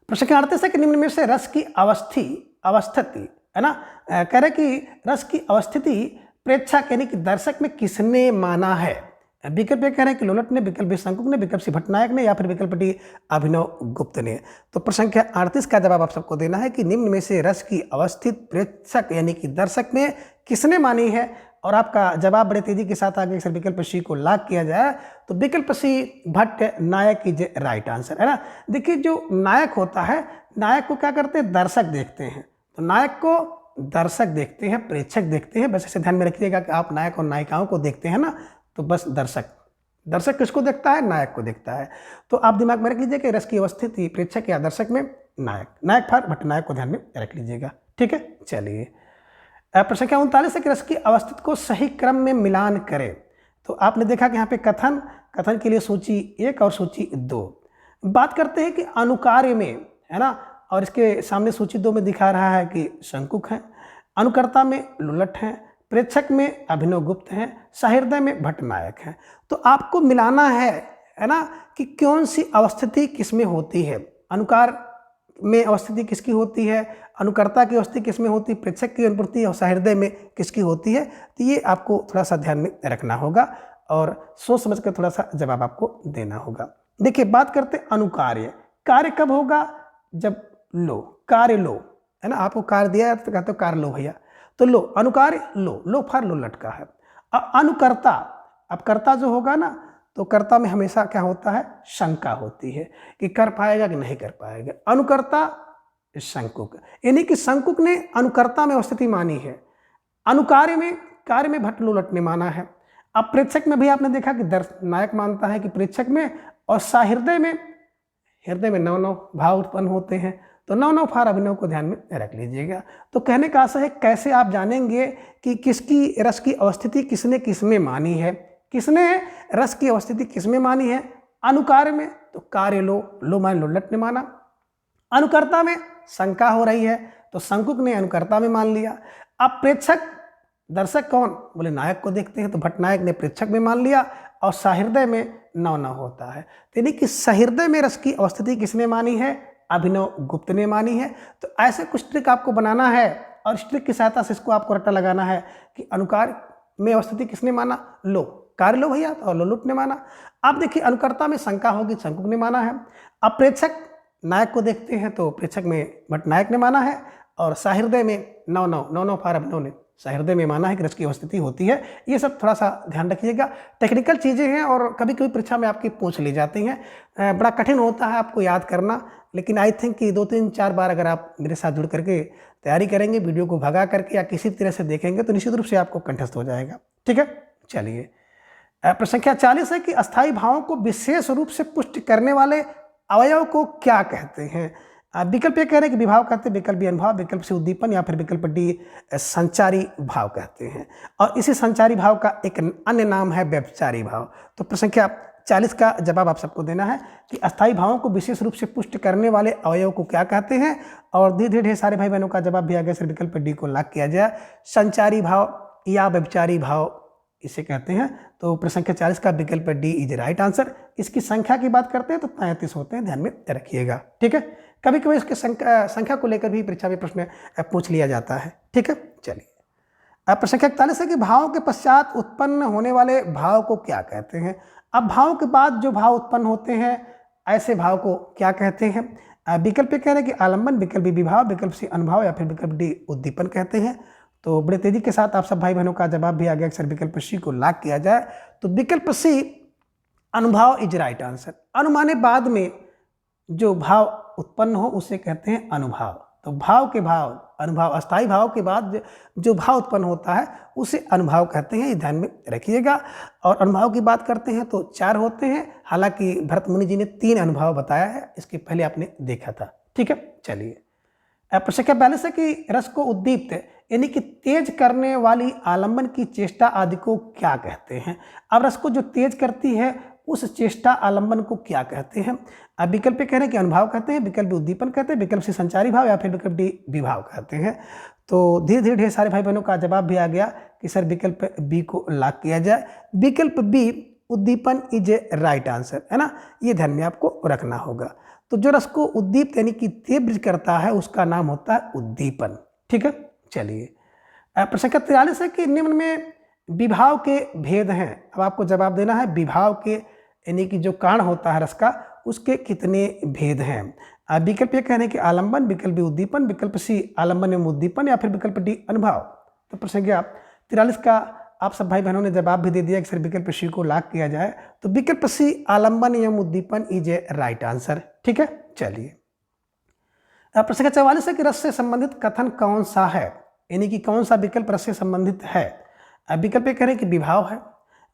प्रश्न 38 है कि निम्न में से रस की अवस्थिति है ना, कह रहे कि रस की अवस्थिति प्रेक्षक यानी कि दर्शक में किसने माना है। विकल्प कह रहे हैं कि लोलट ने, विकल्प बी शंकुक ने, विकल्प सी भट्टनायक ने, या फिर विकल्प डी अभिनव गुप्त ने। तो प्रश्न संख्या 38 का जवाब आप सबको देना है कि निम्न में से रस की अवस्थित प्रेक्षक यानी कि दर्शक में किसने मानी है। और आपका जवाब बड़े तेजी के साथ आगे अक्सर विकल्प सी को लॉक किया जाए तो विकल्प सी भट्ट नायक इज राइट आंसर है ना। देखिए जो नायक होता है, नायक को क्या करते हैं, दर्शक देखते हैं। तो नायक को दर्शक देखते हैं, प्रेक्षक देखते हैं। बस इसे ध्यान में रखिएगा कि आप नायक और नायिकाओं को देखते हैं ना, तो बस दर्शक किसको देखता है, नायक को देखता है। तो आप दिमाग में रख लीजिए कि रस की अवस्थिति प्रेक्षक या दर्शक में नायक फर भट्टनायक को ध्यान में रख लीजिएगा। ठीक है, चलिए प्रश्न संख्या 39 है कि रस की अवस्थिति को सही क्रम में मिलान करें। तो आपने देखा कि यहाँ पे कथन के लिए सूची 1 और सूची 2 बात करते हैं कि अनुकार्य में है ना, और इसके सामने सूची 2 में दिखा रहा है कि शंकुक है, अनुकर्ता में लोलट है, प्रेक्षक में अभिनव गुप्त हैं, सहृदय में भट्टनायक हैं। तो आपको मिलाना है ना, कि कौन सी अवस्थिति किसमें होती है। अनुकार में अवस्थिति किसकी होती है, अनुकर्ता की अवस्थिति किसमें होती है, प्रेक्षक की अनुपूर्ति और सहृदय में किसकी होती है। तो ये आपको थोड़ा सा ध्यान में रखना होगा और सोच समझ कर थोड़ा सा जवाब आपको देना होगा। देखिए बात करते अनुकार्य, कार्य कब होगा, जब लो, कार्य लो है ना, आपको कार्य दिया है तो कहते हो कार्य लो भैया, तो लो, अनुकार्य लो फर लो लटका है। अब अनुकर्ता, अब कर्ता जो होगा ना, तो कर्ता में हमेशा क्या होता है, शंका होती है कि कर पाएगा कि नहीं कर पाएगा। अनुकर्ता शंकुक, यानी कि शंकुक ने अनुकर्ता में अवस्थिति मानी है, अनुकार्य में कार्य में भट्ट लोलट ने माना है। अब प्रेक्षक में भी आपने देखा कि नायक मानता है कि प्रेक्षक में, और सहृदय में, हृदय में 9 भाव उत्पन्न होते हैं। तो 9 फार अभिनव को ध्यान में रख लीजिएगा। तो कहने का आशा है कैसे आप जानेंगे कि किसकी रस की अवस्थिति किसने किसमें मानी है। किसने रस की अवस्थिति किसमें मानी है, अनुकार्य में तो कार्य लो मान लोलट ने माना, अनुकर्ता में शंका हो रही है तो शंकुक ने अनुकर्ता में मान लिया। अब प्रेक्षक दर्शक कौन, बोले नायक को देखते हैं तो भट्टनायक ने प्रेक्षक में मान लिया, और सहृदय में 9 होता है। यानी कि सहृदय में रस की अवस्थिति किसने मानी है, अभिनव गुप्त ने मानी है। तो ऐसे कुछ ट्रिक आपको बनाना है और इस ट्रिक की सहायता से इसको आपको रट्टा लगाना है कि अनुकार में अवस्थिति किसने माना, लो, कार्य लो भैया, और लोलुट ने माना। आप देखिए अनुकर्ता में शंका होगी, शंकुक ने माना है। अब प्रेक्षक नायक को देखते हैं तो प्रेक्षक में भट्टनायक ने माना है, और सहृदय में 9 फार अभिनव ने सहृदय में माना है कि रस की अवस्थिति होती है। ये सब थोड़ा सा ध्यान रखिएगा, टेक्निकल चीज़ें हैं और कभी कभी परीक्षा में आपकी पूछ ली जाती हैं। बड़ा कठिन होता है आपको याद करना, लेकिन आई थिंक कि 2-3-4 बार अगर आप मेरे साथ जुड़ करके तैयारी करेंगे, वीडियो को भगा करके या किसी तरह से देखेंगे तो निश्चित रूप से आपको कंठस्थ हो जाएगा। ठीक है, चलिए प्रश्न संख्या 40 है कि अस्थायी भावों को विशेष रूप से पुष्ट करने वाले अवयव को क्या कहते हैं। विकल्प ये कह रहे हैं कि विभाव कहते हैं, विकल्प बी अनुभाव, विकल्प से उद्दीपन, या फिर विकल्प डी संचारी भाव कहते हैं। और इसी संचारी भाव का एक अन्य नाम है व्यभिचारी भाव। तो प्रश्न संख्या 40 का जवाब आप सबको देना है कि अस्थायी भावों को विशेष रूप से पुष्ट करने वाले अवयव को क्या कहते हैं। और धीरे धीरे सारे भाई बहनों का जवाब भी आ गया, सिर्फ विकल्प डी को लॉक किया जाए, संचारी भाव या व्यभिचारी भाव इसे कहते हैं। तो प्रश्न संख्या 40 का विकल्प डी इज राइट आंसर। इसकी संख्या की बात करते हैं तो 33 होते हैं, ध्यान में रखिएगा। ठीक है, कभी कभी इसके संख्या को लेकर भी परीक्षा में प्रश्न पूछ लिया जाता है। ठीक है, चलिए प्रश्न संख्या 41 है कि भावों के पश्चात उत्पन्न होने वाले भाव को क्या कहते हैं। अब भाव के बाद जो भाव उत्पन्न होते हैं ऐसे भाव को क्या कहते हैं। विकल्प कह रहे हैं कि आलंबन, विकल्प बी विभाव, विकल्प सी अनुभाव, या फिर विकल्प डी उद्दीपन कहते हैं। तो बड़े तेजी के साथ आप सब भाई बहनों का जवाब भी आ गया, अक्सर विकल्प सी को लॉक किया जाए तो विकल्प सी अनुभाव इज राइट आंसर। अनुमाने बाद में जो भाव उत्पन्न हो उसे कहते हैं अनुभाव। तो भाव के भाव, अनुभाव, अस्थाई भाव के बाद जो भाव उत्पन्न होता है उसे अनुभाव कहते हैं, ये ध्यान में रखिएगा। और अनुभाव की बात करते हैं तो 4 होते हैं, हालांकि भरत मुनि जी ने 3 अनुभाव बताया है, इसके पहले आपने देखा था। ठीक है, चलिए प्रश्न क्या पहले से कि रस को उद्दीप्त यानी कि तेज करने वाली आलंबन की चेष्टा आदि को क्या कहते हैं। अब रस को जो तेज करती है उस चेष्टा आलंबन को क्या कहते हैं। अब विकल्प कह रहे हैं कि अनुभाव कहते हैं, विकल्प उद्दीपन कहते हैं, विकल्प से संचारी भाव या फिर विकल्प डी विभाव कहते हैं। तो धीरे धीरे ढेर सारे भाई बहनों का जवाब भी आ गया कि सर विकल्प बी को लॉक किया जाए। विकल्प बी उद्दीपन इज ए राइट आंसर, है ना, ये ध्यान में आपको रखना होगा। तो जो रस को उद्दीप्त यानी कि तीव्र करता है उसका नाम होता है उद्दीपन। ठीक है, चलिए प्रश्न का 43 है कि निम्न में विभाव के भेद हैं। अब आपको जवाब देना है विभाव के यानी कि जो कारण होता है रस का उसके कितने भेद हैं। विकल्प ये कह रहे हैं कि आलंबन, विकल्प बी उद्दीपन, विकल्प सी आलंबन एवं उद्दीपन या फिर विकल्प डी अनुभाव। तो प्रश्न क्या 43 का आप सब भाई बहनों ने जवाब भी दे दिया कि सर विकल्प सी को लॉक किया जाए। तो विकल्प सी आलंबन एवं उद्दीपन इज ए राइट आंसर। ठीक है, चलिए प्रश्न का 44 है कि रस से संबंधित कथन कौन सा है, यानी कि कौन सा विकल्प रस से संबंधित है। विकल्प कह रहे हैं कि विभाव है,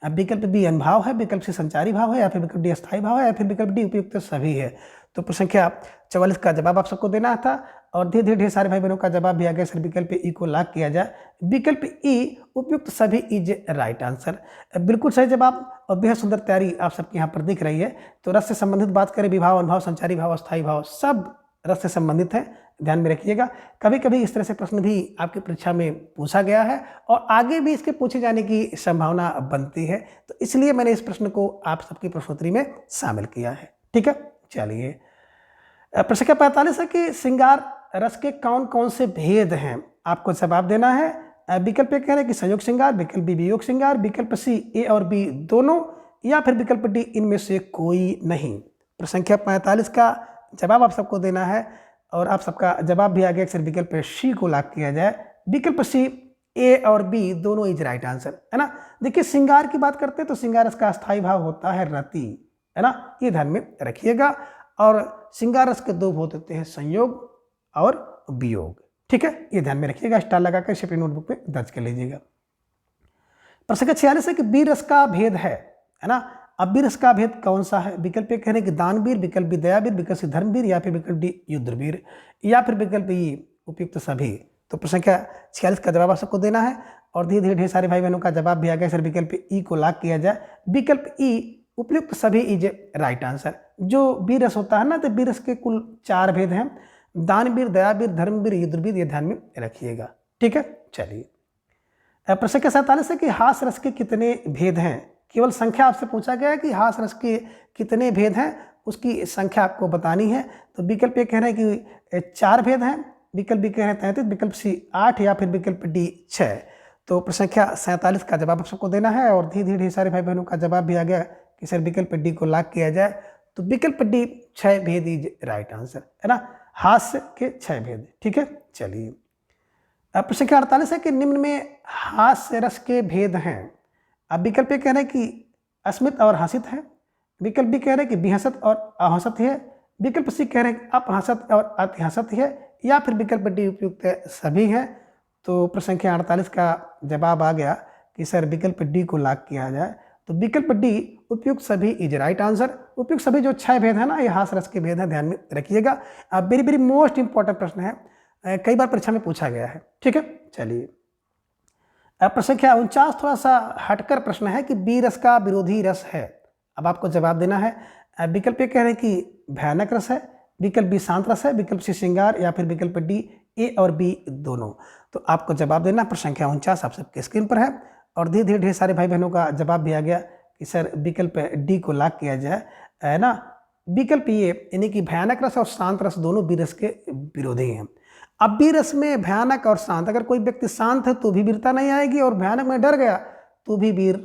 विकल्प बी अनुभाव है, विकल्प सी संचारी भाव है या फिर विकल्प डी अस्थाई भाव है या फिर विकल्प डी उपयुक्त सभी है। तो प्रश्न संख्या 44 का जवाब आप सबको देना था और धीरे धीरे ढेर सारे भाई बहनों का जवाब भी आ गया, सर विकल्प ई को लॉक किया जाए। विकल्प ई उपयुक्त सभी इज राइट आंसर, बिल्कुल सही जवाब और बेहद सुंदर तैयारी आप सबके यहाँ पर दिख रही है। तो रस से संबंधित बात करें, विभाव, अनुभाव, संचारी भाव, अस्थाई भाव सब रस से संबंधित है, ध्यान में रखिएगा। कभी कभी इस तरह से प्रश्न भी आपकी परीक्षा में पूछा गया है और आगे भी इसके पूछे जाने की संभावना बनती है, तो इसलिए मैंने इस प्रश्न को आप सबकी प्रश्नोत्तरी में शामिल किया है। ठीक है, चलिए प्रश्न का 45 है कि श्रृंगार रस के कौन कौन से भेद हैं। आपको जवाब देना है। विकल्प कह रहे हैं कि संयोग श्रृंगार, विकल्प बी वियोग श्रृंगार, विकल्प सी ए और बी दोनों या फिर विकल्प डी इनमें से कोई नहीं। प्रश्न संख्या 45 का जवाब आप सबको देना है और आप सबका जवाब भी आ गया, सर विकल्प सी को लॉक किया जाए। विकल्प सी ए और बी दोनों इज राइट आंसर, है ना। देखिए श्रृंगार की बात करते हैं तो श्रृंगार रस का अस्थाई भाव होता है रति, है ना, ये ध्यान में रखिएगा। और श्रृंगार रस के 2 भाव होते हैं संयोग और वियोग। ठीक है, ये ध्यान में रखिएगा, स्टार लगाकर इसे अपनी नोटबुक में दर्ज कर लीजिएगा। प्रश्न का 46 है कि बी रस का भेद है ना। अब बी रस का भेद कौन सा है। विकल्प कह रहे हैं कि दानवीर, विकल्प बी दयावीर, विकल्प सी धर्मवीर या फिर विकल्प डी युद्धवीर या फिर विकल्प ई उपयुक्त सभी। तो प्रश्न का 46 का जवाब आप सबको देना है और धीरे धीरे ढेर सारे भाई बहनों का जवाब भी आ गया, सर विकल्प ई को लॉक किया जाए। विकल्प ई उपयुक्त सभी इज राइट आंसर। जो बी रस होता है ना, तो बी रस के कुल 4 भेद हैं, दानवीर, दयावीर, धर्मवीर, युद्धवीर, ये ध्यान में रखिएगा। ठीक है, चलिए प्रश्न का 47 है कि हास रस के कितने भेद हैं। केवल संख्या आपसे पूछा गया है कि हास रस के कितने भेद हैं, उसकी संख्या आपको बतानी है। तो विकल्प ये कह रहे हैं कि 4 भेद हैं, विकल्प बी कह रहे हैं 33, विकल्प सी 8 या फिर विकल्प डी 6। तो प्रश्न संख्या 47 का जवाब आप सबको देना है और धीरे धीरे सारे भाई बहनों का जवाब भी आ गया कि सर विकल्प डी को लॉक किया जाए। तो विकल्प डी 6 भेद इज राइट आंसर, है ना, हास्य के 6 भेद। ठीक है, चलिए प्रश्न संख्या 48 है कि निम्न में हास्य रस के भेद हैं। अब विकल्प कह रहे हैं कि अस्मित और हसित है, विकल्प बी कह रहे हैं कि बिहसत और अहसत है, विकल्प सी कह रहे हैं कि अपहसत और अतिहसत है या फिर विकल्प डी उपयुक्त सभी है। तो प्रश्न संख्या 48 का जवाब आ गया कि सर विकल्प डी को लॉक किया जाए। तो विकल्प डी उपयुक्त सभी इज राइट आंसर। उपयुक्त सभी जो 6 भेद है ना, ये हास रस के भेद हैं, ध्यान में रखिएगा। अब वेरी वेरी मोस्ट इंपॉर्टेंट प्रश्न है, कई बार परीक्षा में पूछा गया है। ठीक है, चलिए प्रश्न संख्या 49 थोड़ा सा हटकर प्रश्न है कि बी रस का विरोधी रस है। अब आपको जवाब देना है। विकल्प ये कह रहे हैं कि भयानक रस है, विकल्प बी शांत रस है, विकल्प सी श्रृंगार या फिर विकल्प डी ए और बी दोनों। तो आपको जवाब देना। प्रश्न संख्या 49 आप सबके स्क्रीन पर है और धीरे धीरे ढेर सारे भाई बहनों का जवाब भी आ गया कि सर विकल्प डी को लॉक किया जाए, है ना। विकल्प ये यानी कि भयानक रस और शांत रस दोनों बी रस के विरोधी हैं। अब बी रस में भयानक और शांत, अगर कोई व्यक्ति शांत है तो भी वीरता नहीं आएगी और भयानक में डर गया तो भी वीर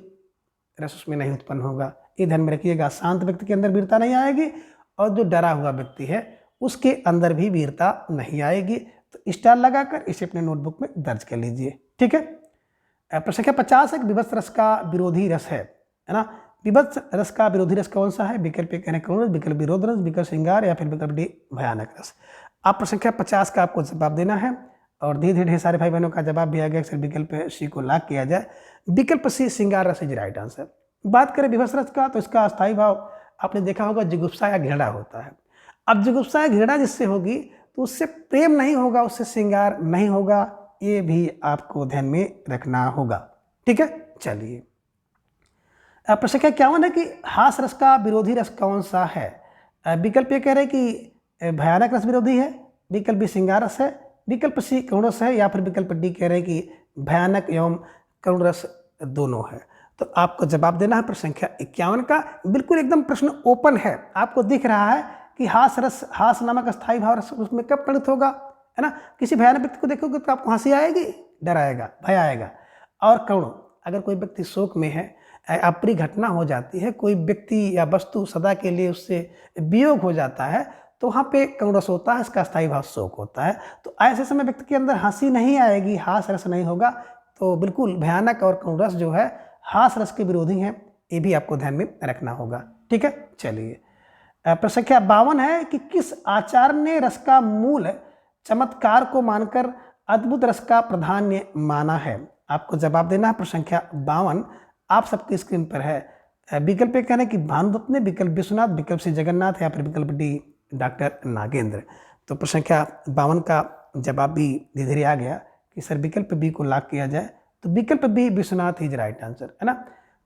रस उसमें नहीं उत्पन्न होगा। ये ध्यान में रखिएगा, शांत व्यक्ति के अंदर वीरता नहीं आएगी और जो डरा हुआ व्यक्ति है उसके अंदर भी वीरता नहीं आएगी। तो स्टार लगाकर इसे अपने नोटबुक में दर्ज कर लीजिए। ठीक है, प्रश्न संख्या 50 है कि विभत्स रस का विरोधी रस है ना। विभत्स रस का विरोधी रस कौन सा है। विकल्प कह रहे हैं करुण रस, विकल्प विरोध रस, विकल्प श्रृंगार या फिर विकल्प डी भयानक रस। आप प्रश्न संख्या 50 का आपको जवाब देना है और धीरे धीरे ढेर सारे भाई बहनों का जवाब भी आ गया। अक्सर विकल्प सी को लॉक किया जाए। विकल्प सी श्रृंगार रस इज राइट आंसर। बात करें विवश रस का तो इसका अस्थायी भाव आपने देखा होगा जुगुप्सा या घृणा होता है। अब जुगुप्सा या घृणा जिससे होगी तो उससे प्रेम नहीं होगा, उससे श्रृंगार नहीं होगा, ये भी आपको ध्यान में रखना होगा। ठीक है, चलिए प्रश्न संख्या 51 है कि हास रस का विरोधी रस कौन सा है। विकल्प ये कह रहे हैं कि भयानक रस विरोधी है, विकल्प बी श्रृंगार रस है, विकल्प सी करुण रस है, या फिर विकल्प डी कह रहे हैं कि भयानक एवं करुण रस दोनों है। तो आपको जवाब देना है प्रश्न संख्या 51 का। बिल्कुल एकदम प्रश्न ओपन है, आपको दिख रहा है कि हास रस, हास नामक स्थायी भाव रस उसमें कब प्रणित होगा, है ना। किसी भयानक व्यक्ति को देखोगे तो आपको हंसी आएगी, डर आएगा, भय आएगा। और करुण, अगर कोई व्यक्ति शोक में है, अप्रिय घटना हो जाती है, कोई व्यक्ति या वस्तु सदा के लिए उससे वियोग हो जाता है, तो वहाँ पे करुण रस होता है, इसका स्थायी भाव शोक होता है। तो ऐसे समय व्यक्ति के अंदर हंसी नहीं आएगी, हास रस नहीं होगा। तो बिल्कुल भयानक और करुण रस जो है हास रस के विरोधी हैं, ये भी आपको ध्यान में रखना होगा। ठीक है, चलिए प्रश्न संख्या 52 है कि किस आचार्य ने रस का मूल चमत्कार को मानकर अद्भुत रस का प्राधान्य माना है। आपको जवाब देना है प्रश्न संख्या 52 आप सबकी स्क्रीन पर है। विकल्प कह रहे हैं कि भानुदत्त ने, विकल्प विश्वनाथ, विकल्प सी जगन्नाथ, या फिर विकल्प डी डॉक्टर नागेंद्र। तो प्रश्न संख्या 52 का जवाब भी धीरे धीरे आ गया कि सर विकल्प बी को लॉक किया जाए। तो विकल्प B Vishwanath is right answer, है ना।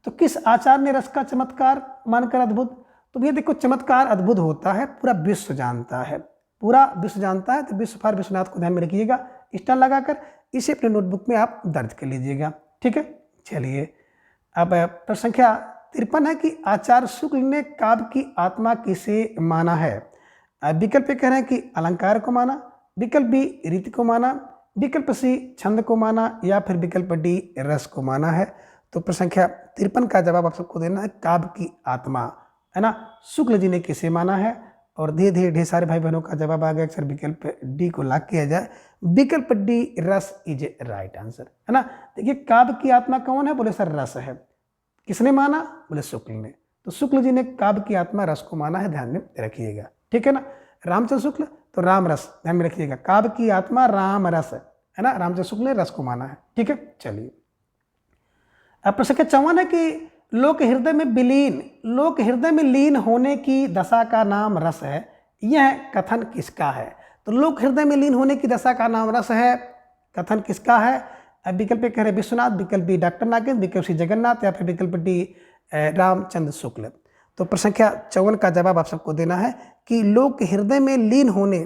तो किस आचार्य ने रस का चमत्कार मानकर अद्भुत, तो भैया देखो चमत्कार अद्भुत होता है, पूरा विश्व जानता है, पूरा विश्व जानता है। तो विश्व फॉर विश्वनाथ को ध्यान में रखिएगा, स्टार लगाकर इसे अपने नोटबुक में आप दर्ज कर लीजिएगा। ठीक है, चलिए अब प्रश्न संख्या 53 है कि आचार्य शुक्ल ने काव्य की आत्मा किसे माना है। विकल्प कह रहे हैं कि अलंकार को माना, विकल्प बी रीति को माना, विकल्प सी छंद को माना, या फिर विकल्प डी रस को माना है। तो प्रश्न संख्या 53 का जवाब आप सबको देना है काव्य की आत्मा, है ना, शुक्ल जी ने किसे माना है। और धीरे धीरे ढेर सारे भाई बहनों का जवाब आ गया। अक्सर विकल्प डी को लॉक किया जाए। विकल्प डी रस इज राइट आंसर, है ना। देखिए काव्य की आत्मा कौन है, बोले सर रस है। किसने माना, बोले शुक्ल ने। तो शुक्ल जी ने काव्य की आत्मा रस को माना है, ध्यान में रखिएगा। ठीक है ना, रामचंद्र शुक्ल तो राम रस, ध्यान में रखिएगा, काव्य की आत्मा राम रस है ना, रामचंद्र शुक्ल ने रस को माना है। ठीक है, चलिए अब प्रश्न संख्या 54 है कि लोक हृदय में विलीन, लोक हृदय में लीन होने की दशा का नाम रस है, यह कथन किसका है। तो लोक हृदय में लीन होने की दशा का नाम रस है, कथन किसका है। अब विकल्प कह रहे विश्वनाथ, विकल्प बी डॉक्टर नागेंद्र, विकल्प सी जगन्नाथ, या फिर विकल्प डी रामचंद्र शुक्ल। तो प्रश्न संख्या 54 का जवाब आप सबको देना है कि लोक हृदय में लीन होने,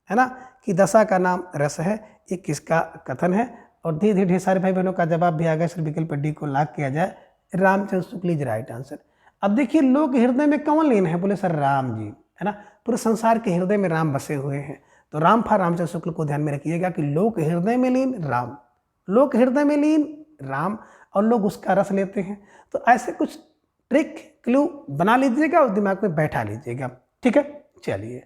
है ना, की दशा का नाम रस है, ये किसका कथन है। और धीरे धीरे ढेर सारे भाई बहनों का जवाब भी आ गया। सर विकल्प डी को लॉक किया जाए, Ramchandra Shukla is right answer. अब देखिए लोक हृदय में कौन लीन है, बोले सर राम जी, है ना, पूरे संसार के हृदय में राम बसे हुए हैं। तो राम फॉर रामचंद्र शुक्ल को ध्यान में रखिएगा कि लोक हृदय में लीन राम, लोक हृदय में लीन राम, और लोग उसका रस लेते हैं। तो ऐसे कुछ ट्रिक क्लू बना लीजिएगा और दिमाग में बैठा लीजिएगा। ठीक है, चलिए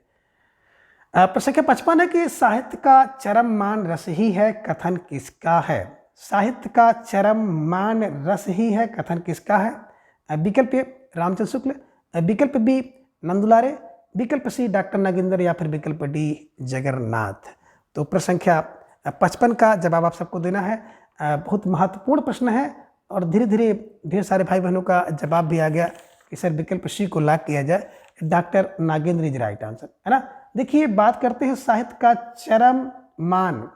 प्रश्न संख्या 55 है कि साहित्य का चरम मान रस ही है, कथन किसका है। साहित्य का चरम मान रस ही है, कथन किसका है। विकल्प ए रामचंद्र शुक्ल, विकल्प बी नंदुलारे, विकल्प सी डॉक्टर नागेंद्र, या फिर विकल्प डी जगन्नाथ। तो प्रश्न संख्या 55 का जवाब आप सबको देना है। बहुत महत्वपूर्ण प्रश्न है और धीरे धीरे ढेर सारे भाई बहनों का जवाब भी आ गया कि सर विकल्प सी को लॉक किया जाए, doctor Nagendra is right answer, है ना। देखिए बात करते हैं साहित्य का चरम मान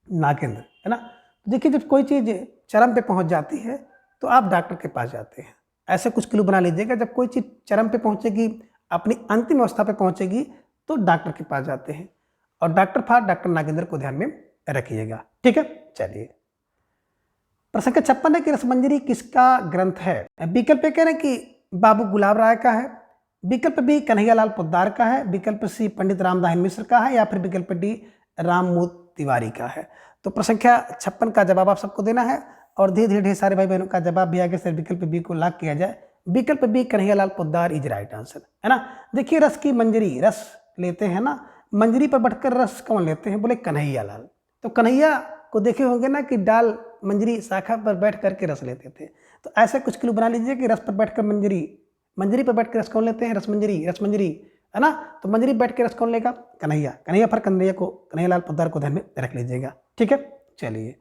नागेंद्र, है ना। देखिए जब कोई चीज़ चरम पे पहुंच जाती है तो आप डॉक्टर के पास जाते हैं। ऐसे कुछ क्लू बना लीजिएगा, जब कोई चीज़ चरम पे पहुंचेगी, अपनी अंतिम अवस्था पे पहुंचेगी, तो डॉक्टर के पास जाते हैं। और डॉक्टर फॉर डॉक्टर नागेंद्र को ध्यान में रखिएगा। ठीक है, चलिए प्रश्न संख्या 56 है कि रसमंजरी किसका ग्रंथ है। विकल्प कह रहे हैं कि बाबू गुलाब राय का है, विकल्प बी कन्हैयालाल पोद्दार का है, विकल्प सी पंडित रामदास मिश्र का है, या फिर विकल्प डी राममूर्ति तिवारी का है। तो प्रश्न संख्या 56 का जवाब आप सबको देना है और धीरे धीरे ढेर सारे भाई बहनों का जवाब भी आ गया। सर विकल्प बी को लॉक किया जाए, विकल्प B Kanhaiyalal Poddar is right answer, है ना। देखिए रस की मंजरी, रस लेते हैं ना, मंजरी पर बैठकर रस कौन लेते हैं, बोले कन्हैयालाल। तो कन्हैया को देखे होंगे ना कि डाल मंजरी शाखा पर बैठ करके रस लेते थे। तो ऐसे कुछ क्लू बना लीजिए कि रस पर बैठकर मंजरी, मंजरी पर बैठकर रस कौन लेते हैं, रसमंजरी, रसमंजरी है ना। तो मंजरी बैठ के रस कौन लेगा? कन्हैया। कन्हैया पर कन्हैया को, कन्हैयालाल पोद्दार को ध्यान में रख लीजिएगा। ठीक है, चलिए।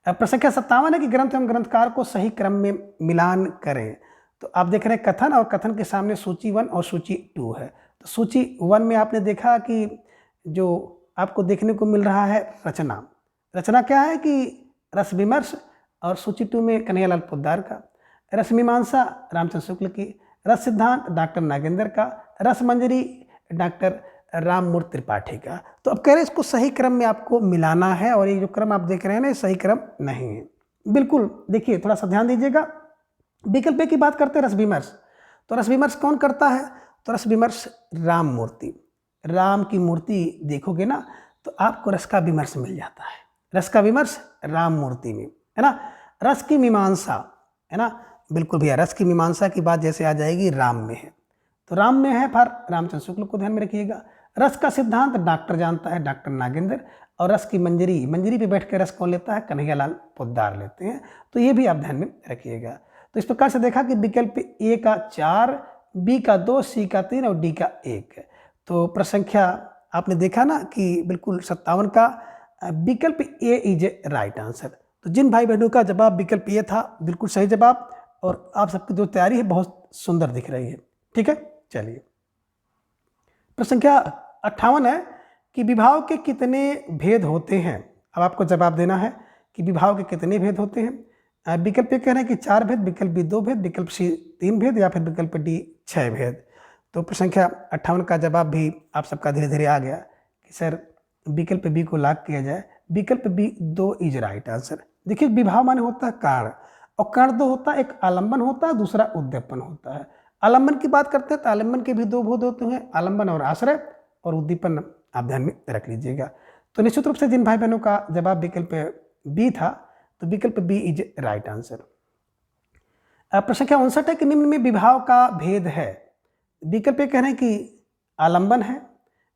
अब प्रश्न संख्या 57 है कि ग्रंथ एवं ग्रंथकार को सही क्रम में मिलान करें। तो आप देख रहे हैं कथन, और कथन के सामने सूची 1 और सूची 2 है। तो सूची 1 में आपने देखा कि जो आपको देखने को मिल रहा है रचना, रचना क्या है कि रस विमर्श, और सूची 2 में कन्हैयालाल पोद्दार का। रस मीमांसा रामचंद्र शुक्ल की, रस सिद्धांत डॉक्टर नागेंद्र का, रस मंजरी डॉक्टर राममूर्ति त्रिपाठी का। तो अब कह रहे हैं इसको सही क्रम में आपको मिलाना है, और ये जो क्रम आप देख रहे हैं ना, ये सही क्रम नहीं है बिल्कुल। देखिए थोड़ा सा ध्यान दीजिएगा। विकल्प की बात करते हैं रस विमर्श, तो रस विमर्श कौन करता है? तो रस विमर्श राममूर्ति। राम की मूर्ति देखोगे ना तो आपको रस का विमर्श मिल जाता है। रस का विमर्श राममूर्ति में, है ना। रस की मीमांसा, है ना, बिल्कुल भैया, रस की मीमांसा की बात जैसे आ जाएगी राम में है, तो राम में है पर रामचंद्र शुक्ल को ध्यान में रखिएगा। रस का सिद्धांत डॉक्टर जानता है, डॉक्टर नागेंद्र। और रस की मंजरी, मंजरी पे बैठ कर रस कौन लेता है? कन्हैयालाल पोद्दार लेते हैं। तो ये भी आप ध्यान में रखिएगा। तो इस प्रकार से देखा कि विकल्प ए का 4, बी का 2, सी का 3 और डी का 1। तो प्रसंख्या आपने देखा ना कि बिल्कुल 57 का विकल्प ए इज ए राइट आंसर। तो जिन भाई बहनों का जवाब विकल्प ए था, बिल्कुल सही जवाब, और आप सबकी जो तैयारी है बहुत सुंदर दिख रही है। ठीक है, चलिए। प्रश्न संख्या 58 है कि विभाव के कितने भेद होते हैं। अब आपको जवाब देना है कि विभाव के कितने भेद होते हैं। विकल्प ए कह रहे हैं कि 4 भेद, विकल्प बी 2 भेद, विकल्प सी 3 भेद, या फिर विकल्प डी 6 भेद। तो प्रश्न संख्या 58 का जवाब भी आप सबका धीरे धीरे आ गया कि सर विकल्प बी को लॉक किया जाए। विकल्प बी 2 इज राइट आंसर। देखिए विभाव माने होता है कारण, और कारण 2 होता है, एक आलम्बन होता है, दूसरा उद्दीपन होता है। आलम्बन की बात करते हैं तो आलम्बन के भी 2 भेद होते हैं, आलम्बन और आश्रय, और उद्दीपन आप ध्यान में रख लीजिएगा। तो निश्चित रूप से जिन भाई बहनों का जवाब विकल्प बी था, तो विकल्प बी इज राइट आंसर। प्रश्न संख्या 59 है कि निम्न में विभाव का भेद है। विकल्प ए कह रहे हैं कि आलम्बन है,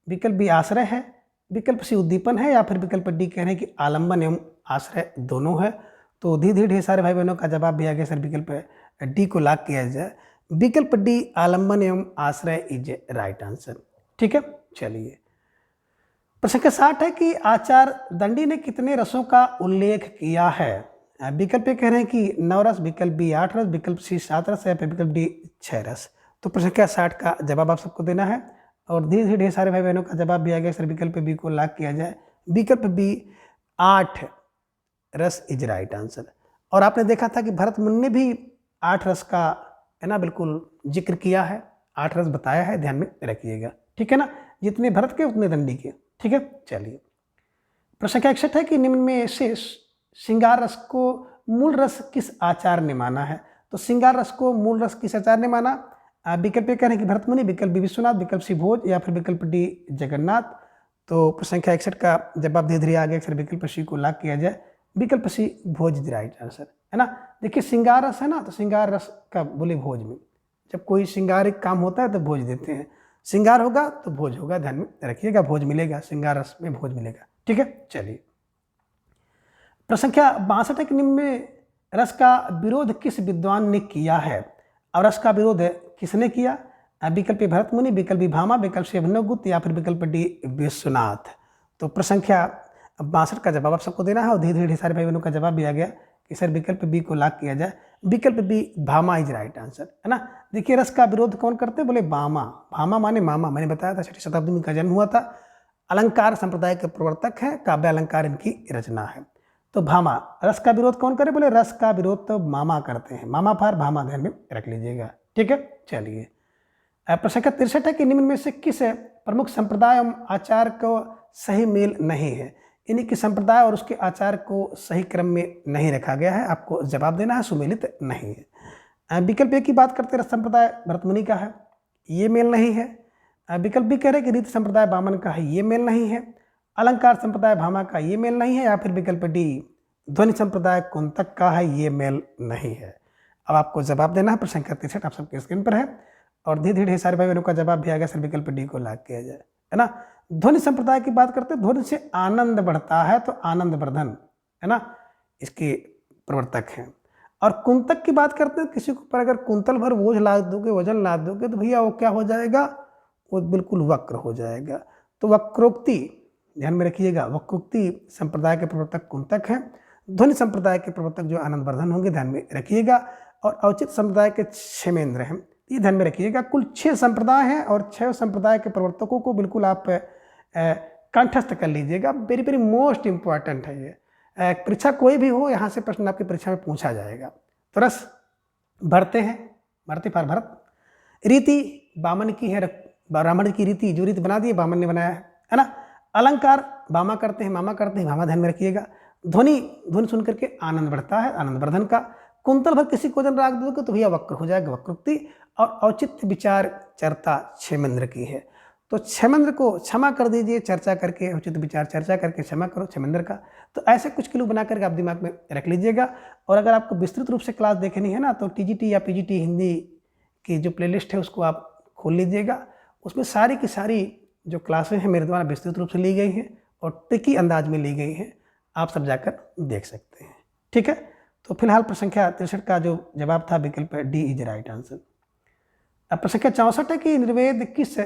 विकल्प बी आश्रय है, विकल्प सी उद्दीपन है, या फिर विकल्प डी कह रहे हैं कि आलम्बन एवं आश्रय दोनों है। तो धीरे धीरे ढेर सारे भाई बहनों का जवाब भी आ गया सर विकल्प डी को लॉक किया जाए। विकल्प डी आलम्बन एवं आश्रय इज राइट आंसर। ठीक है, चलिए। प्रश्न संख्या 60 है कि आचार दंडी ने कितने रसों का उल्लेख किया है। विकल्प ए कह रहे हैं कि 9 रस, विकल्प बी 8 रस, विकल्प सी 7 रस, या फिर विकल्प डी 6 रस। तो प्रश्न संख्या 60 का जवाब आप सबको देना है, और धीरे धीरे ढेर सारे भाई बहनों का जवाब भी आ गया सर विकल्प बी को लॉक किया जाए। विकल्प बी 8 रस इज राइट आंसर। और आपने देखा था कि भरत मुनि ने भी 8 रस का, है ना, बिल्कुल जिक्र किया है, 8 रस बताया है, ध्यान में रखिएगा। ठीक है ना, जितने भरत के उतने दंडी के। ठीक है, चलिए। प्रश्न संख्या 61 है कि निम्न में से श्रृंगार रस को मूल रस किस आचार्य ने माना है। तो श्रृंगार रस को मूल रस किस आचार्य ने माना। विकल्प ए कह रहे हैं कि भरत मुनि, विकल्प बी विश्वनाथ, विकल्प सी भोज, या फिर विकल्प डी जगन्नाथ। तो प्रश्न संख्या 61 का जवाब धीरे धीरे आ गया, विकल्प सी को लॉक किया जाए। विकल्प सी भोज इज राइट आंसर, है ना। देखिए श्रृंगार रस है ना, तो श्रृंगार रस का बोले भोज में, जब कोई श्रृंगारिक काम होता है तो भोज देते हैं। श्रृंगार होगा तो भोज होगा, ध्यान में रखिएगा, भोज मिलेगा, श्रृंगार रस में भोज मिलेगा। ठीक है, चलिए। प्रश्न संख्या 62 है कि निम्न में रस का विरोध किस विद्वान ने किया है। और रस का विरोध किसने किया। विकल्प ए भरत मुनि, विकल्प बी भामा, विकल्प सी अभिनवगुप्त, या फिर विकल्प डी विश्वनाथ। तो प्रश्न संख्या 62 का जवाब आप सबको देना है, और धीरे धीरे सारे भाई बहनों का जवाब भी आ गया कि सर विकल्प बी को लॉक किया जाए। विकल्प B Bhama is right answer, है ना। देखिए रस का विरोध कौन करते हैं, बोले भामा। भामा माने मामा, मैंने बताया था 6वीं शताब्दी में इनका जन्म हुआ था। अलंकार संप्रदाय के प्रवर्तक है, काव्य अलंकार इनकी रचना है। तो भामा, रस का विरोध कौन करे, बोले रस का विरोध तो मामा करते हैं, मामा फार भामा, ध्यान में रख लीजिएगा। ठीक है, चलिए। प्रश्न संख्या 63 है कि निम्न में से किस प्रमुख संप्रदाय एवं आचार को सही मेल नहीं है। यानी कि संप्रदाय और उसके आचार को सही क्रम में नहीं रखा गया है, आपको जवाब देना है, सुमेलित नहीं है। विकल्प ए की बात करते रस संप्रदाय भरत मुनि का है, ये मेल नहीं है। विकल्प बी कह रहे कि रीति संप्रदाय वामन का है, ये मेल नहीं है। अलंकार संप्रदाय भामा का ये मेल नहीं है, या फिर विकल्प डी ध्वनि संप्रदाय कुंतक का है, ये मेल नहीं है। अब आपको जवाब देना है। प्रश्न संख्या 63 आप सबके स्क्रीन पर है, और धीरे धीरे सारे भाई बहनों का जवाब भी आ गया, सर विकल्प डी को लॉक किया जाए, है ना। ध्वनि संप्रदाय की बात करते हैं, ध्वनि से आनंद बढ़ता है, तो आनंद वर्धन, है ना, इसके प्रवर्तक हैं। और कुंतक की बात करते हैं, किसी के ऊपर अगर कुंतल भर बोझ लाद दोगे, वजन लाद दोगे, तो भैया वो क्या हो जाएगा, वो बिल्कुल वक्र हो जाएगा। तो वक्रोक्ति ध्यान में रखिएगा, वक्रोक्ति संप्रदाय के प्रवर्तक कुंतक हैं, ध्वनि संप्रदाय के प्रवर्तक जो आनंदवर्धन होंगे ध्यान में रखिएगा, और अवचित संप्रदाय के क्षेमेंद्र हैं, ये ध्यान में रखिएगा। कुल 6 संप्रदाय हैं और 6 संप्रदाय के प्रवर्तकों को बिल्कुल आप कंठस्थ कर लीजिएगा। वेरी वेरी मोस्ट इंपॉर्टेंट है ये। परीक्षा कोई भी हो, यहाँ से प्रश्न आपकी परीक्षा में पूछा जाएगा। तो रस भरते हैं, भरते पर भरत। रीति बामन की है, ब्राह्मण की रीति जो रीति बना दी बामन ने बनाया है ना। अलंकार बामा करते हैं, मामा करते हैं, मामा ध्यान में रखिएगा। ध्वनि सुन करके आनंद बढ़ता है, आनंदवर्धन का। कुंतल भर किसी को जन राग दोगे तो भैया वक्र हो जाएगा, वक्रोक्ति। और औचित्य विचार चर्चा क्षेमेंद्र की है, तो क्षेमेंद्र को क्षमा कर दीजिए, चर्चा करके औचित्य विचार चर्चा करके क्षमा करो क्षेमेंद्र का। तो ऐसे कुछ क्लू बना करके आप दिमाग में रख लीजिएगा। और अगर आपको विस्तृत रूप से क्लास देखनी है ना, तो टीजीटी या पीजीटी हिंदी की जो प्लेलिस्ट है उसको आप खोल लीजिएगा। उसमें सारी की सारी जो क्लासें हैं मेरे द्वारा विस्तृत रूप से ली गई हैं और ट्रिकी अंदाज में ली गई हैं, आप सब जाकर देख सकते हैं। ठीक है, तो फिलहाल प्रश्न संख्या 63 का जो जवाब था विकल्प डी इज राइट आंसर। अब प्रश्न संख्या 64 है कि निर्वेद किस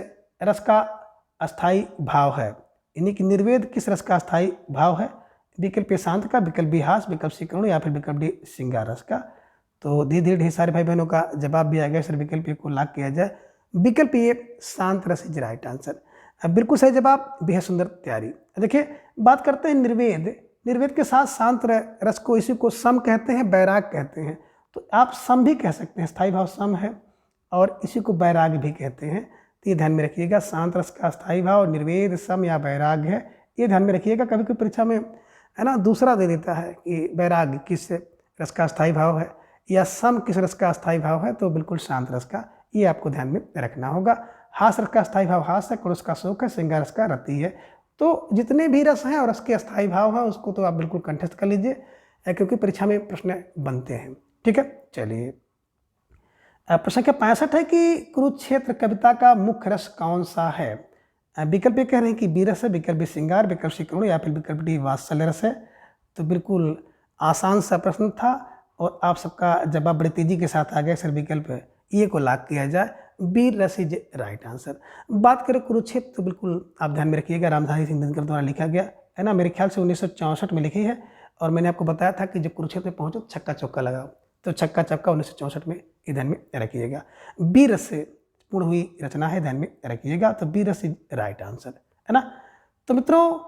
रस का अस्थाई भाव है, यानी कि निर्वेद किस रस का अस्थाई भाव है। विकल्प ए शांत का, विकल्प बी हास, विकल्प सी करुण, या फिर विकल्प डी श्रृंगार रस का। तो धीरे धीरे ढेर सारे भाई बहनों का जवाब भी आ गया। सर विकल्प ए को लॉक किया जाए, विकल्प ए शांत रस इज राइट आंसर। अब बिल्कुल सही जवाब, बेहद सुंदर तैयारी। देखिए बात करते हैं निर्वेद, निर्वेद के साथ शांत रस को, इसी को सम कहते हैं, बैराग कहते हैं। तो आप सम भी कह सकते हैं, स्थायी भाव सम है, और इसी को बैराग भी कहते हैं। तो ये ध्यान में रखिएगा, शांत रस का स्थायी भाव निर्वेद सम या बैराग है, ये ध्यान में रखिएगा। कभी कभी परीक्षा में है ना दूसरा दे देता है कि बैराग किस रस का स्थायी भाव है या सम किस रस का स्थायी भाव है, तो बिल्कुल शांत रस का, ये आपको ध्यान में रखना होगा। हास रस का स्थायी भाव हास है, क्रोध का शोक है, श्रृंगार रस का रति है। तो जितने भी रस हैं और रस के अस्थायी भाव है उसको तो आप बिल्कुल कंठस्थ कर लीजिए, क्योंकि परीक्षा में प्रश्न बनते हैं। ठीक है, चलिए प्रश्न संख्या 65 है कि कुरुक्षेत्र कविता का मुख्य रस कौन सा है। विकल्प ये कह रहे हैं कि बीरस है, विकल्प बी श्रृंगार, विकल्प सी करुण, या फिर विकल्प डी वात्सल्य रस है। तो बिल्कुल आसान सा प्रश्न था और आप सबका जवाब बड़ी तेजी के साथ आ गया। सर विकल्प ये को लॉक किया जाए, बीर रस इज राइट आंसर। बात करें कुरुक्षेत्र, तो बिल्कुल आप ध्यान में रखिएगा, रामधारी सिंह दिनकर द्वारा लिखा गया है ना, मेरे ख्याल से 1964 में लिखी है। और मैंने आपको बताया था कि जब कुरुक्षेत्र में पहुंचो छक्का चौका लगाओ, तो छक्का चौका 1964 में ध्यान में रखिएगा। बीर रस से पूर्ण हुई रचना है, ध्यान में रखिएगा। तो बीर रस इज राइट आंसर है ना। तो मित्रों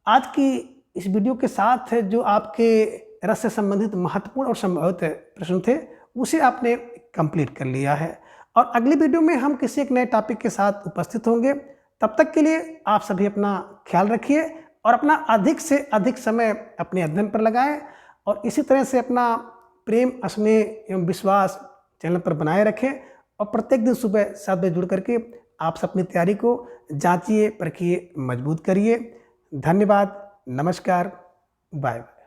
आज की इस वीडियो के साथ जो आपके रस से संबंधित महत्वपूर्ण और संभावित प्रश्न थे उसे आपने कंप्लीट कर लिया है। और अगली वीडियो में हम किसी एक नए टॉपिक के साथ उपस्थित होंगे। तब तक के लिए आप सभी अपना ख्याल रखिए और अपना अधिक से अधिक समय अपने अध्ययन पर लगाएं, और इसी तरह से अपना प्रेम, स्नेह एवं विश्वास चैनल पर बनाए रखें। और प्रत्येक दिन सुबह 7 बजे जुड़ करके आप अपनी तैयारी को जांचिए, परखिए, मजबूत करिए। धन्यवाद, नमस्कार, बाय बाय।